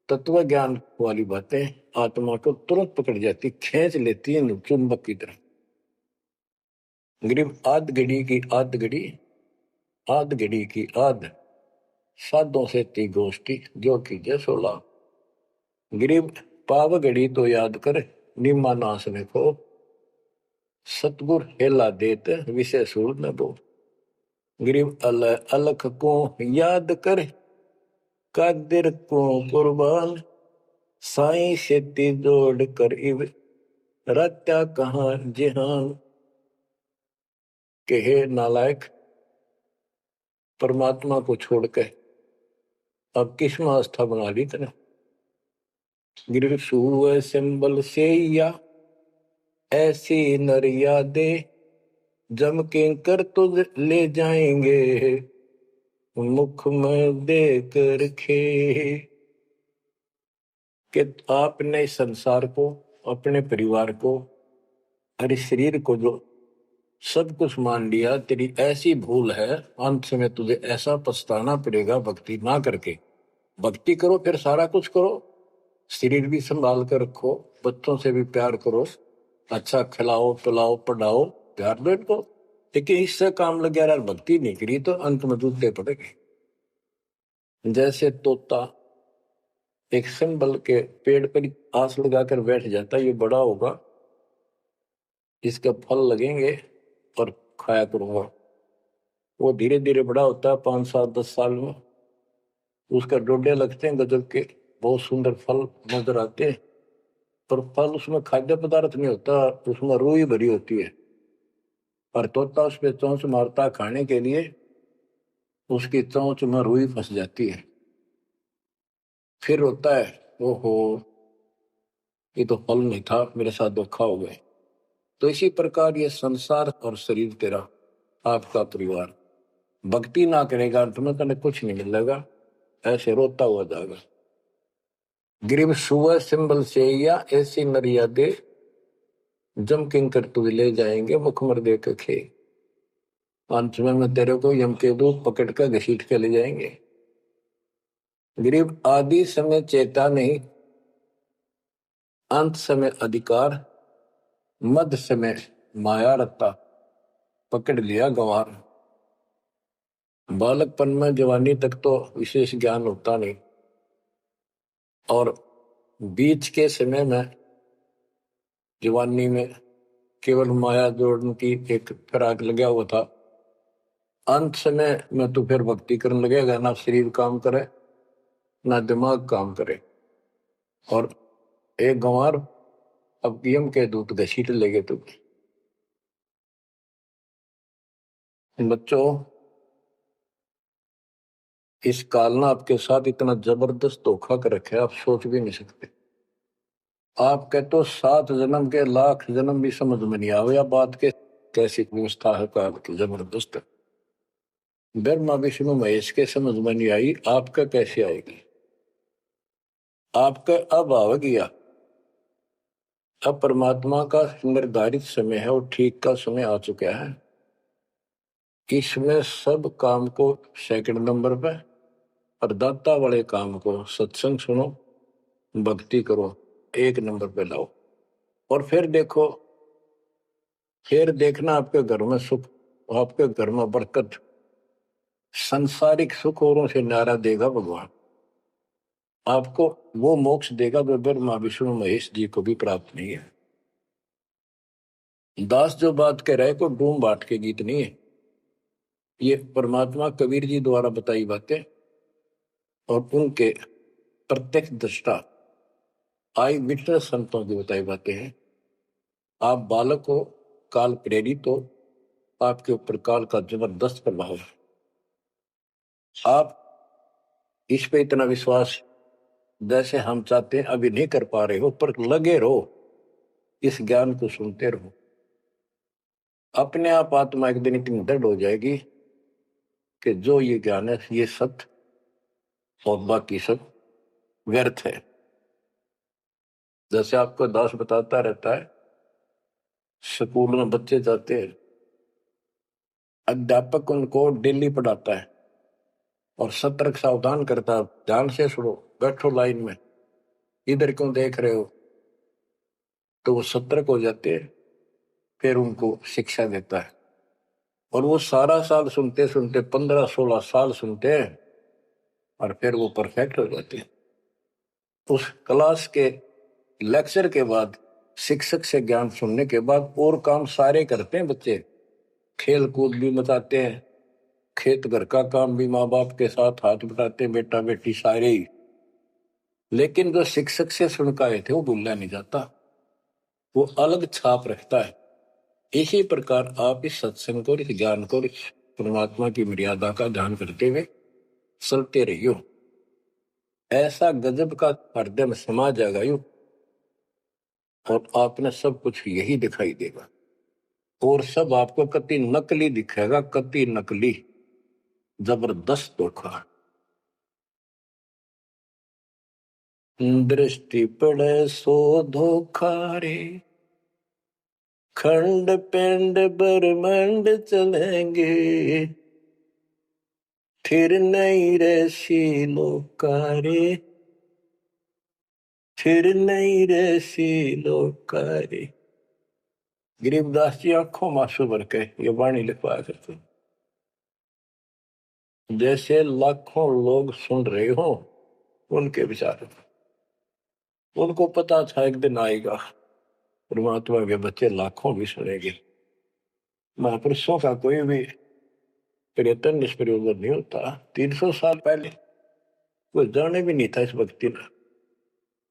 तत्व ज्ञान वाली बातें आत्मा को तुरंत पकड़ जाती, खींच लेती है चुंबक की तरह। गरीब आध घड़ी की आध घड़ी, आध घड़ी की आध, साधों से ती गोष्ठी, जो की जय 16। गरीब पाव घड़ी तो याद कर, निम्मा नासने को, सतगुर हेला देत विषय सूर न दो। गरीब अलख को याद कर, कादिर को कुर्बान, साईं से ती जोड़ कर इव, रत्या कहाँ जिहान। के हे नालायक, परमात्मा को छोड़ के अब किस में आस्था बना ली तने। गिर सुअ सिंबल से या ऐसी नरिया दे, जम के कर तुझ ले जाएंगे, मुख में दे कर खे। कि आपने संसार को, अपने परिवार को, हर शरीर को जो सब कुछ मान लिया, तेरी ऐसी भूल है, अंत में तुझे ऐसा पछताना पड़ेगा भक्ति ना करके। भक्ति करो फिर सारा कुछ करो, शरीर भी संभाल कर रखो, बच्चों से भी प्यार करो, अच्छा खिलाओ पिलाओ पढ़ाओ, प्यार दो इनको, लेकिन इससे काम लग गया, भक्ति नहीं करी तो अंत में जूते पड़ेंगे। जैसे तोता एक संबल के पेड़ पर आस लगाकर बैठ जाता, ये बड़ा होगा, इसके फल लगेंगे और खाया करूंगा। वो धीरे धीरे बड़ा होता है, 5-7-10 साल में उसका डोडे लगते हैं गजब के, बहुत सुंदर फल नजर आते हैं, पर फल उसमें खाद्य पदार्थ नहीं होता, उसमें रूह ही भरी होती है। पर तोता उस पर चोंच मारता खाने के लिए, उसकी चोंच में रूह फंस जाती है, फिर होता है ओहो ये तो फल नहीं था, मेरे साथ धोखा हो गए। तो इसी प्रकार ये संसार और शरीर तेरा, आपका परिवार, भक्ति ना करेगा तुम्हें तने कुछ नहीं मिलेगा, ऐसे रोता हुआ जाएगा। गिरिव सुअ सिंबल से या ऐसी नरिया दे, जम किंकर तुझ ले जाएंगे, मुखमर दे के खे। अंत में तेरे को यम के दूत पकड़ कर घसीट के ले जाएंगे। गरीब आदि समय चेता नहीं, अंत समय अधिकार, मध्य समय माया रत्ता, पकड़ लिया गंवार। बालकपन में जवानी तक तो विशेष ज्ञान होता नहीं, और बीच के समय में जवानी में केवल माया जोड़ने की एक फिराक लगा हुआ था। अंत समय में तो फिर भक्ति करने लगेगा, ना शरीर काम करे ना दिमाग काम करे, और एक गंवार अब यम के दूत घसीट लेगे तुम। बच्चों, इस काल ने आपके साथ इतना जबरदस्त धोखा कर रखा है, आप सोच भी नहीं सकते। आप कहते तो 7 जन्म के लाख जन्म भी समझ में नहीं आवे, या बात के कैसी व्यवस्था है काल की जबरदस्त। ब्रह्मा विष्णु महेश के समझ में नहीं आई, आपका कैसे आएगी। आपका अब आ गया, अब परमात्मा का निर्धारित समय है और ठीक का समय आ चुका है। इसमें सब काम को सेकंड नंबर पे, और दाता वाले काम को, सत्संग सुनो, भक्ति करो, 1 नंबर पे लाओ। और फिर देखो, फिर देखना आपके घर में सुख, आपके घर में बरकत, संसारिक सुख औरों से न्यारा देगा भगवान। आपको वो मोक्ष देगा जो ब्रह्मा विष्णु महेश जी को भी प्राप्त नहीं है। दास जो बात कह रहे को डूम बाट के गीत नहीं है, ये परमात्मा कबीर जी द्वारा बताई बातें। और उनके प्रत्यक्ष दृष्टा आई विटनेस संतों की बताई बातें हैं। आप बालक हो, काल प्रेरित हो, आपके ऊपर काल का जबरदस्त प्रभाव है। आप इस पे इतना विश्वास जैसे हम चाहते हैं अभी नहीं कर पा रहे हो, पर लगे रहो, इस ज्ञान को सुनते रहो। अपने आप आत्मा एक दिन इतनी दृढ़ हो जाएगी कि जो ये ज्ञान है ये सत्य और बाकी सब व्यर्थ है। जैसे आपको दास बताता रहता है, स्कूल में बच्चे जाते हैं, अध्यापक उनको डेली पढ़ाता है और सतर्क सावधान करता है, ध्यान से सुनो, बैठो लाइन में, इधर क्यों देख रहे हो। तो वो सतर्क हो जाते हैं, फिर उनको शिक्षा देता है और वो सारा साल सुनते सुनते 15-16 साल सुनते हैं और फिर वो परफेक्ट हो जाते हैं। उस क्लास के लेक्चर के बाद, शिक्षक से ज्ञान सुनने के बाद और काम सारे करते हैं बच्चे, खेल कूद भी मचाते हैं, खेत घर का काम भी माँ बाप के साथ हाथ बटाते हैं, बेटा बेटी सारे ही। लेकिन जो शिक्षक से सुन के आए थे वो भूलना नहीं जाता, वो अलग छाप रखता है। इसी प्रकार आप इस सत्संग को, इस ज्ञान को, इस परमात्मा की मर्यादा का ध्यान करते हुए चलते रहियो। ऐसा गजब का हृदय में समा जाएगा यूं, और आपने सब कुछ यही दिखाई देगा और सब आपको कति नकली दिखेगा, कति नकली, जबरदस्त धोखा। दृष्टि पड़े सो धोखा रे, खंड पिंड ब्रह्मांड चलेंगे, फिर नहीं रसी लोकारे, फिर नहीं रसी लोकारे। गरीबदास जी आंखों मासू भर के ये वाणी लिखवाया करते, जैसे लाखों लोग सुन रहे हो उनके विचार। उनको पता था एक दिन आएगा परमात्मा के बच्चे लाखों भी सुनेंगे। महापुरुषों का कोई भी प्रयत्न निष्प्रयोजन नहीं होता। 300 साल पहले कोई जाने भी नहीं था इस भक्ति में,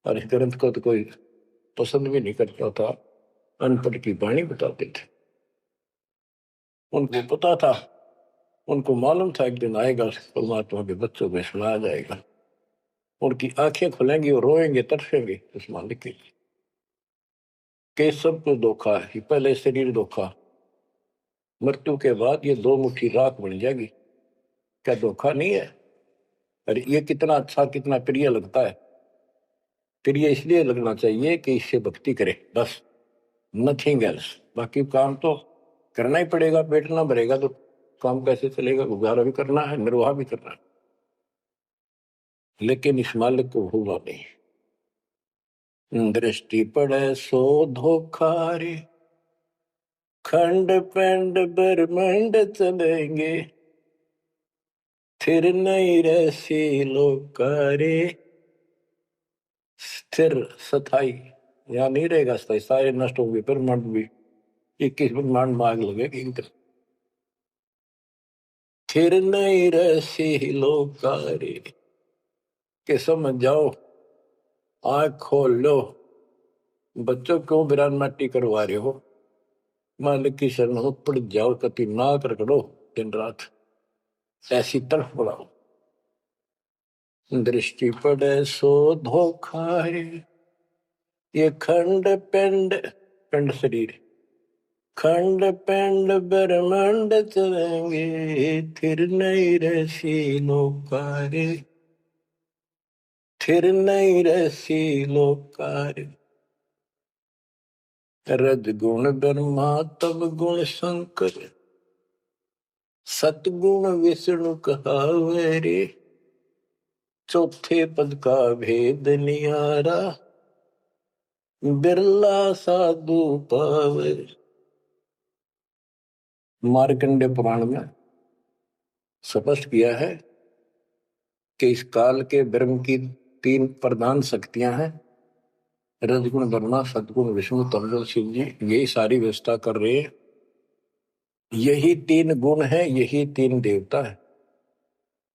और इस ग्रंथ को तो कोई पसंद भी नहीं करता था, अनपढ़ की वाणी बताते थे। उनको पता था, उनको मालूम था एक दिन आएगा परमात्मा के बच्चों को सुनाया जाएगा, उनकी आंखें खुलेंगी और रोएंगे, तरसेंगे उस मालिक के लिए। कि सब कुछ धोखा है, पहले शरीर धोखा, मृत्यु के बाद ये 2 मुट्ठी राख बन जाएगी। क्या धोखा नहीं है? अरे ये कितना अच्छा, कितना प्रिय लगता है। प्रिय इसलिए लगना चाहिए कि इससे भक्ति करे, बस, नथिंग एल्स। बाकी काम तो करना ही पड़ेगा, पेट ना भरेगा तो काम कैसे चलेगा? गुजारा भी करना है, निर्वाह भी करना है, लेकिन इस मालिक को भूलना नहीं। दृष्टि पड़े सो धोखा रे, खंड पिंड ब्रह्मांड चलेंगे, फिर नहीं रहसी लोकारे। स्थिर स्थाई यहाँ नहीं रहेगा, स्थाई सारे नष्ट होंगे, ब्रह्मांड भी 21 ब्रह्मांड में आग लगेगी। फिर नहीं रहसी लोकारे, के समझ जाओ, आँख खोल लो, बच्चों क्यों बिरान माटी करवा रहे हो? मालिक की शरण हो, पड़ जाओ, कति नाक रगड़ो दिन रात, ऐसी तरफ बढ़ाओ। दृष्टि पड़े सो धोखा रे, ये खंड पिंड, पिंड शरीर, खंड पिंड ब्रह्मांड चलेंगे, फिर नहीं रहसी लोकारे, फिर नहीं रहसी लोकारे। रजगुण ब्रह्मा तब गुण शंकर, सतगुण विष्णु कहावे रे, चौथे पद का भेद निहारा, बिरला साधु पावे। मार्कंडे पुराण में स्पष्ट किया है कि इस काल के ब्रह्म की 3 प्रधान शक्तियां हैं, रजगुण ब्रह्मा, सतगुण विष्णु, तमोगुण शिव जी, यही सारी व्यवस्था कर रहे हैं। यही 3 गुण है, यही 3 देवता है।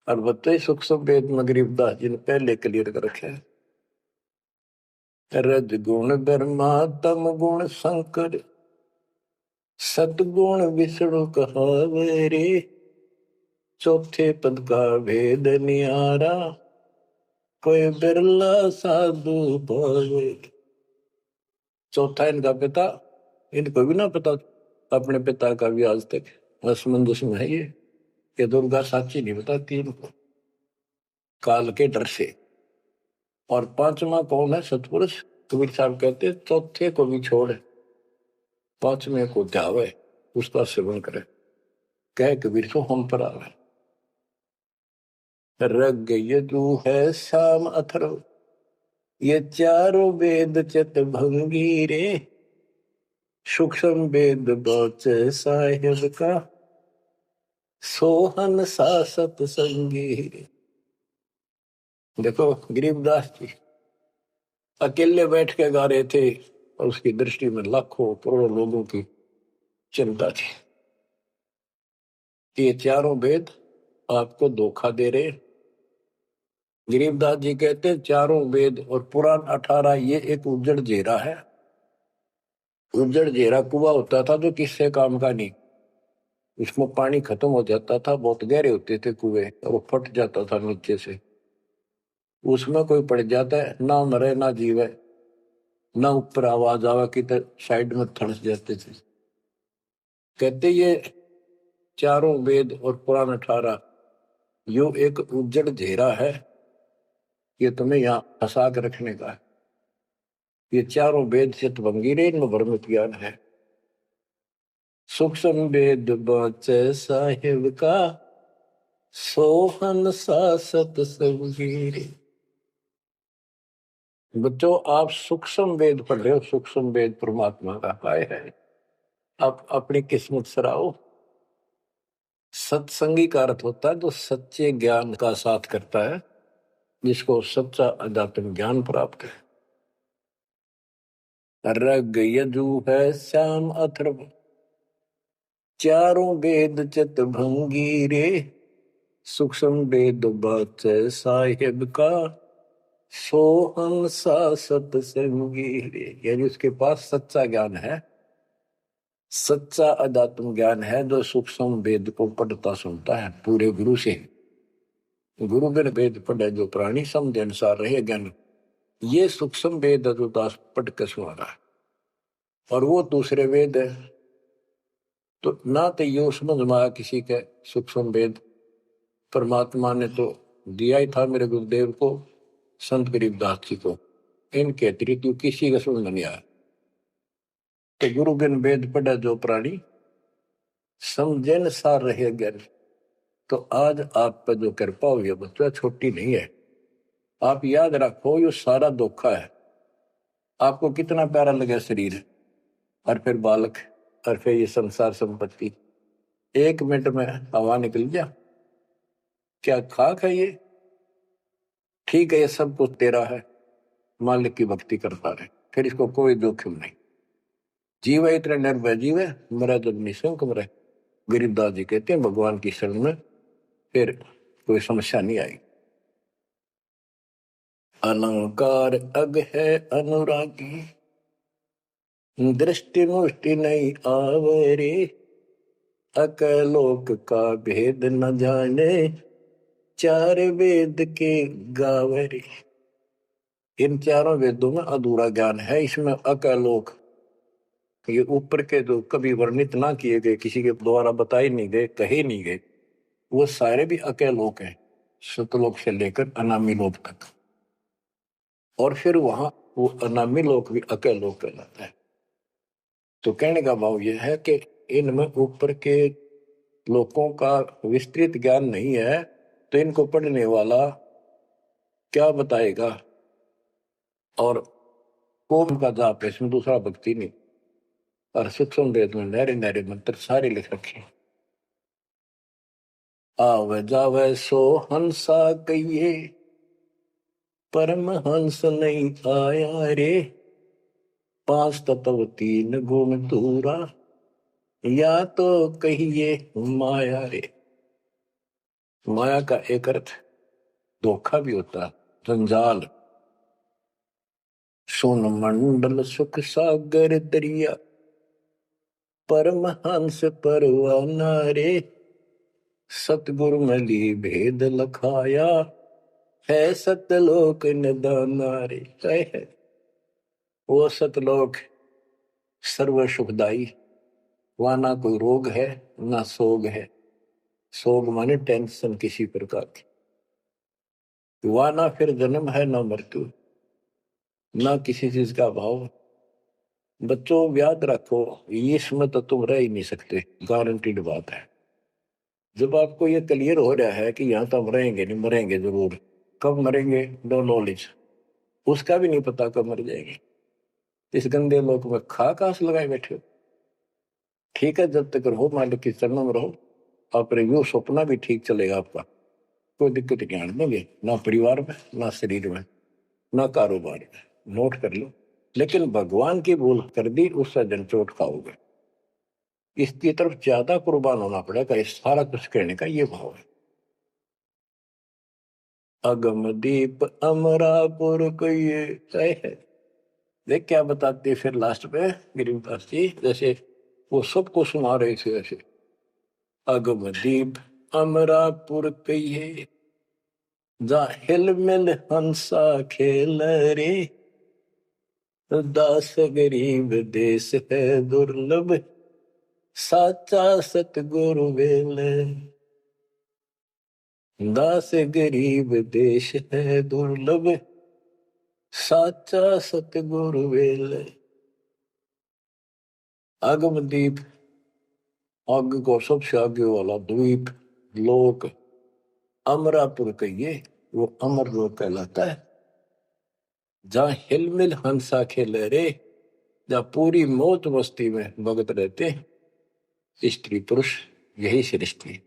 और बताइए सूक्ष्म वेद में गरीबदास जी ने पहले क्लियर कर रखे है, रज गुण ब्रह्मा तम गुण शंकर सतगुण विष्णु कहावे रे, चौथे पद का भेद नियारा कोई बिरला साधु पावे। चौथा इनका पिता, इनको भी ना पता अपने पिता का भी आज तक असमंजस में है ये दुर्गा साची नहीं बताती इनको काल के डर से। और पांचवा कौन है? सतपुरुष। कबीर साहब कहते चौथे को भी छोड़ पांचवे को ध्यावे, उसका सेवन करे, कह कबीर सो हम पर आवे। रग यजु है शाम अथर्व ये चारों वेद चित भंगी रे, सूक्ष्म वेद बौच साहिब का सोहन सा सतसंगी रे। देखो गरीबदास जी अकेले बैठ के गा रहे थे और उसकी दृष्टि में लाखों करोड़ों लोगों की चिंता थी कि ये चारों वेद आपको धोखा दे रहे। गरीबदास जी कहते चारों वेद और पुराण 18 ये एक उज्जड़ जेरा है। उज्जड़ जेरा कुआं होता था जो किससे काम का नहीं, इसमें पानी खत्म हो जाता था, बहुत गहरे होते थे कुएं और वो फट जाता था नीचे से, उसमें कोई पड़ जाता है ना मरे ना जीवे, ना ऊपर आवाज आवा कि साइड में थड़स जाते थे। कहते ये चारों वेद और पुराण 18 यो एक उज्जड़ घेरा है, ये तुम्हें यहाँ फंसा के रखने का है। ये चारों वेद चित भंगीरे इनमें भ्रमित ज्ञान है। सूक्ष्म वेद बचे साहिब का सोहन सा सतसंगीरे। बच्चों आप सूक्ष्म वेद पढ़ रहे हो, सूक्ष्म वेद परमात्मा का पाए है, आप अपनी किस्मत सराओ। सत्संगी का अर्थ होता है जो सच्चे ज्ञान का साथ करता है, जिसको सच्चा अध्यात्म ज्ञान प्राप्त है। रग यजु है श्याम अथर्व चारों वेद चित भंगी रे, सूक्ष्म वेद बात साहिब का सोहन सा सतसंगी रे। यानी उसके पास सच्चा ज्ञान है, सच्चा अध्यात्म ज्ञान है, जो सूक्ष्म वेद को पढ़ता सुनता है पूरे गुरु से। गुरु बिन वेद पढ़े जो प्राणी समझ अनुसार रहे ज्ञान, ये सूक्ष्म वेद जो दास पढ़ के सुना रहा है। और वो दूसरे वेद है तो ना तो ये समझ में आया किसी के सूक्ष्म वेद, परमात्मा ने तो दिया ही था मेरे गुरुदेव को, संत गरीबदास जी को, इनके अतिरिक्त किसी का समझ नहीं आया। तो गुरु बिन वेद पढ़े जो प्राणी समझे न सार रहे ज्ञान। तो आज आप पर जो कृपा हुई है बच्चा छोटी नहीं है। आप याद रखो ये सारा धोखा है। आपको कितना प्यारा लगा शरीर और फिर बालक और फिर ये संसार संपत्ति, 1 मिनट में हवा निकल गया। क्या खाक है ये? ठीक है ये सब कुछ तेरा है, मालिक की भक्ति करता रहे, फिर इसको कोई जोखिम नहीं। जीव इतने निर्भय जीव है, मेरा जब निशंक मरे। गरीबदास जी कहते हैं भगवान की शरण में फिर कोई समस्या नहीं आई। अलंकार अग है अनुरागी दृष्टि मुष्टि नहीं आवरे, अकलोक का भेद न जाने 4 वेद के गावरे। इन 4 वेदों में अधूरा ज्ञान है, इसमें अकलोक ये ऊपर के जो कभी वर्णित ना किए गए, किसी के द्वारा बताए नहीं गए, कहे नहीं गए, वो सारे भी अकलोक हैं, सतलोक से लेकर अनामी लोक तक। और फिर वहां वो अनामी लोक भी अकलोक कहलाता है। तो कहने का भाव यह है कि इनमें ऊपर के लोगों का विस्तृत ज्ञान नहीं है, तो इनको पढ़ने वाला क्या बताएगा। और कोम का जाप है, इसमें दूसरा भक्ति नहीं। और सूक्ष्म वेद में नहरे नहरे मंत्र सारे लिख रखे। आवे जावे सो हंसा कहिए परम हंस नहीं आया रे, 5 तत्व 3 गुण दूरा या तो कहिए माया रे। माया का एक अर्थ धोखा भी होता है, जंजाल। सोन मंडल सुख सागर दरिया, परमहंस परवाना रे, सतगुरु मली भेद लखाया, है सतलोक निदाना रे। है वो सतलोक सर्व सुखदाई, वहां ना कोई रोग है ना सोग है। सोग माने टेंशन किसी प्रकार की। वहां ना फिर जन्म है ना मृत्यु, ना किसी चीज का भाव। बच्चों याद रखो, इसमें तो तुम रह ही नहीं सकते, गारंटीड बात है। जब आपको ये क्लियर हो रहा है कि यहाँ तो हम रहेंगे नहीं, मरेंगे जरूर। कब मरेंगे नो नॉलेज, उसका भी नहीं पता कब मर जाएंगे। इस गंदे लोक में खा कास लगाए बैठे हो। ठीक है, जब तक रहो मालिक की चरणों में रहो, अपने यू सपना भी ठीक चलेगा आपका, कोई दिक्कत नहीं आने देंगे, ना परिवार में ना शरीर में ना कारोबार में। नोट कर लो। लेकिन भगवान की भूल कर दी, उससे जन चोट खाओगे। इसकी तरफ ज्यादा कुर्बान होना पड़ेगा। इस सारा कुछ कहने का ये भाव है। अगम दीप अमरापुर को ये है। देख क्या बताते फिर लास्ट में गिरिदास जी, जैसे वो सबको सुना रहे थे ऐसे। अगम दीप अमरापुर कहिए, जा हिल मिल हंसा खेल रे, दास गरीब देश है दुर्लभ, साचा सतगुरु वेल। दास गरीब देश है दुर्लभ, साचा सतगुरु वेल। आगम दीप, आग को सबसे आगे वाला द्वीप लोक, अमरापुर कहिए, वो अमर लोक कहलाता है। जहां हिलमिल हंसा खेले रे, जहां पूरी मौत मस्ती में भगत रहते स्त्री पुरुष, यही सृष्टि।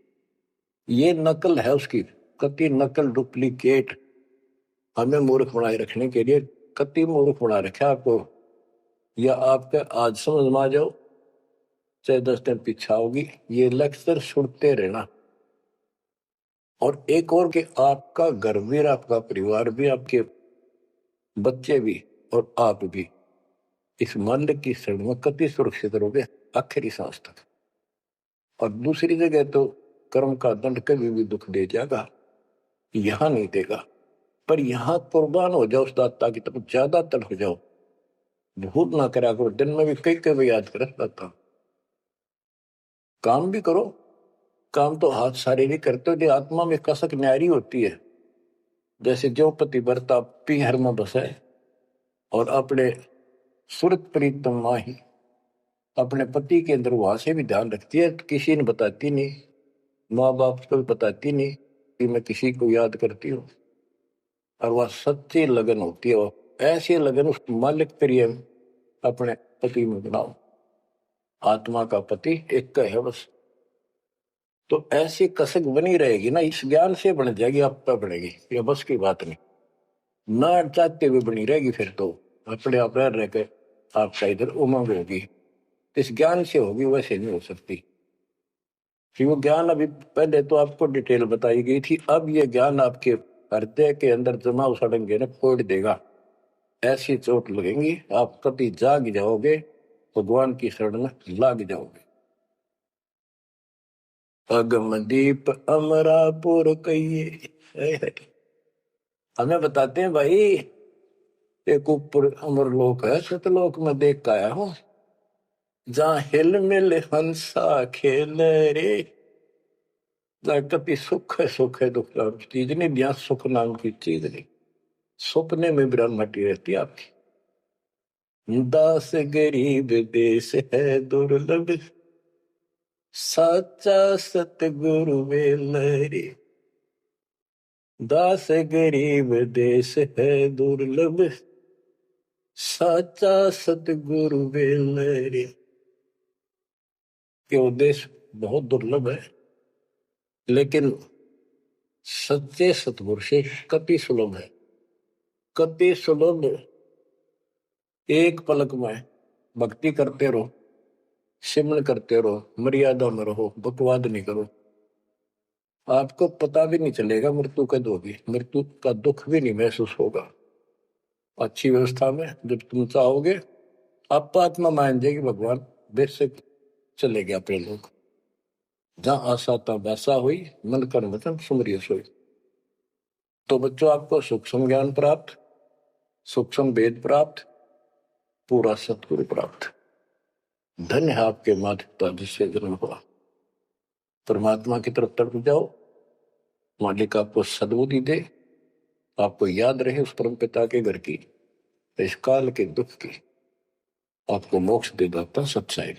ये नकल है उसकी, कति नकल डुप्लीकेट हमें मूर्ख बनाए रखने के लिए। कति मूर्ख बना रखा आपको, या आपके आज समझ में आ जाओ चाहे 10 दिन पीछा होगी, ये लेक्चर सुनते रहना। और एक और कि आपका घर भी, आपका परिवार भी, आपके बच्चे भी और आप भी इस मालिक की शरण में कति सुरक्षित रहोगे आखिरी सांस तक। और दूसरी जगह तो कर्म का दंड कभी भी दुख दे जाएगा, यहां नहीं देगा। पर यहां कुर्बान हो जाओ उस दाता की तरफ, ज्यादा तड़प जाओ। भूल ना करा करो, दिन में भी कई कई याद कर दाता। काम भी करो, काम तो हाथ शारीरिक करते हो, आत्मा में कसक न्यारी होती है। जैसे जो पतिव्रता पीहर में बसे और अपने सुरत प्रीतम माही अपने पति के अंदर वहां से भी ध्यान रखती है, किसी ने बताती नहीं, माँ बाप को भी बताती नहीं कि मैं किसी को याद करती हूँ। और वह सच्ची लगन होती है, ऐसी लगन उस मालिक प्रिय अपने पति में बनाओ। आत्मा का पति एक का है बस। तो ऐसी कसक बनी रहेगी ना, इस ज्ञान से बन जाएगी, आप पे बढ़ेगी, ये बस की बात नहीं। ना चाहते हुए बनी रहेगी, फिर तो अपने आप रह के आपका इधर उमंग होगी। इस ज्ञान से होगी, वैसे नहीं हो सकती। कि वो ज्ञान अभी पहले तो आपको डिटेल बताई गई थी, अब ये ज्ञान आपके हृदय के अंदर जमा सड़ेंगे ना, फोड़ देगा। ऐसी चोट लगेंगी, आप कभी जाग जाओगे, भगवान की शरण में लाग जाओगे। अगम दीप अमरापुर कहिए, हमें बताते हैं भाई, एक ऊपर अमर लोक है, सतलोक में देख के आया हूं, जहां हिल मिल हंसा खेल रे, जहां कभी सुख है दुख नाम की चीज नहीं, जहां सुख नाम की चीज नहीं। सपने में ब्रह्मटी रहती है आपकी। दास गरीब देश है दुर्लभ, साचा सतगुरु वेल रे। दास गरीब देश है दुर्लभ, साचा सतगुरु वेल रे। ये उद्देश्य बहुत दुर्लभ है, लेकिन सच्चे सतगुरु से कति सुलभ है, कति सुलभ। एक पलक में भक्ति करते रहो, सिमरण करते रहो, मर्यादा में रहो, बकवाद नहीं करो। आपको पता भी नहीं चलेगा मृत्यु कब होगी, मृत्यु का दुख भी नहीं महसूस होगा। अच्छी व्यवस्था में जब तुम चाहोगे, आप आत्मा मान जाएगी भगवान बेशक चले गया अपने लोग। जहां आशा ता वैसा हुई, मन कर्म वचन सुमरिय सोई। तो बच्चों, आपको सूक्ष्म ज्ञान प्राप्त, सूक्ष्म वेद प्राप्त, पूरा सतगुरु प्राप्त। धन्य है आपके माता पिता जिससे जन्म हुआ। परमात्मा की तरफ तड़प जाओ, मालिक आपको सद्बुद्धि दे, आपको याद रहे उस परम पिता के घर की, इस काल के दुख की, आपको मोक्ष दे दाता सच्चाई।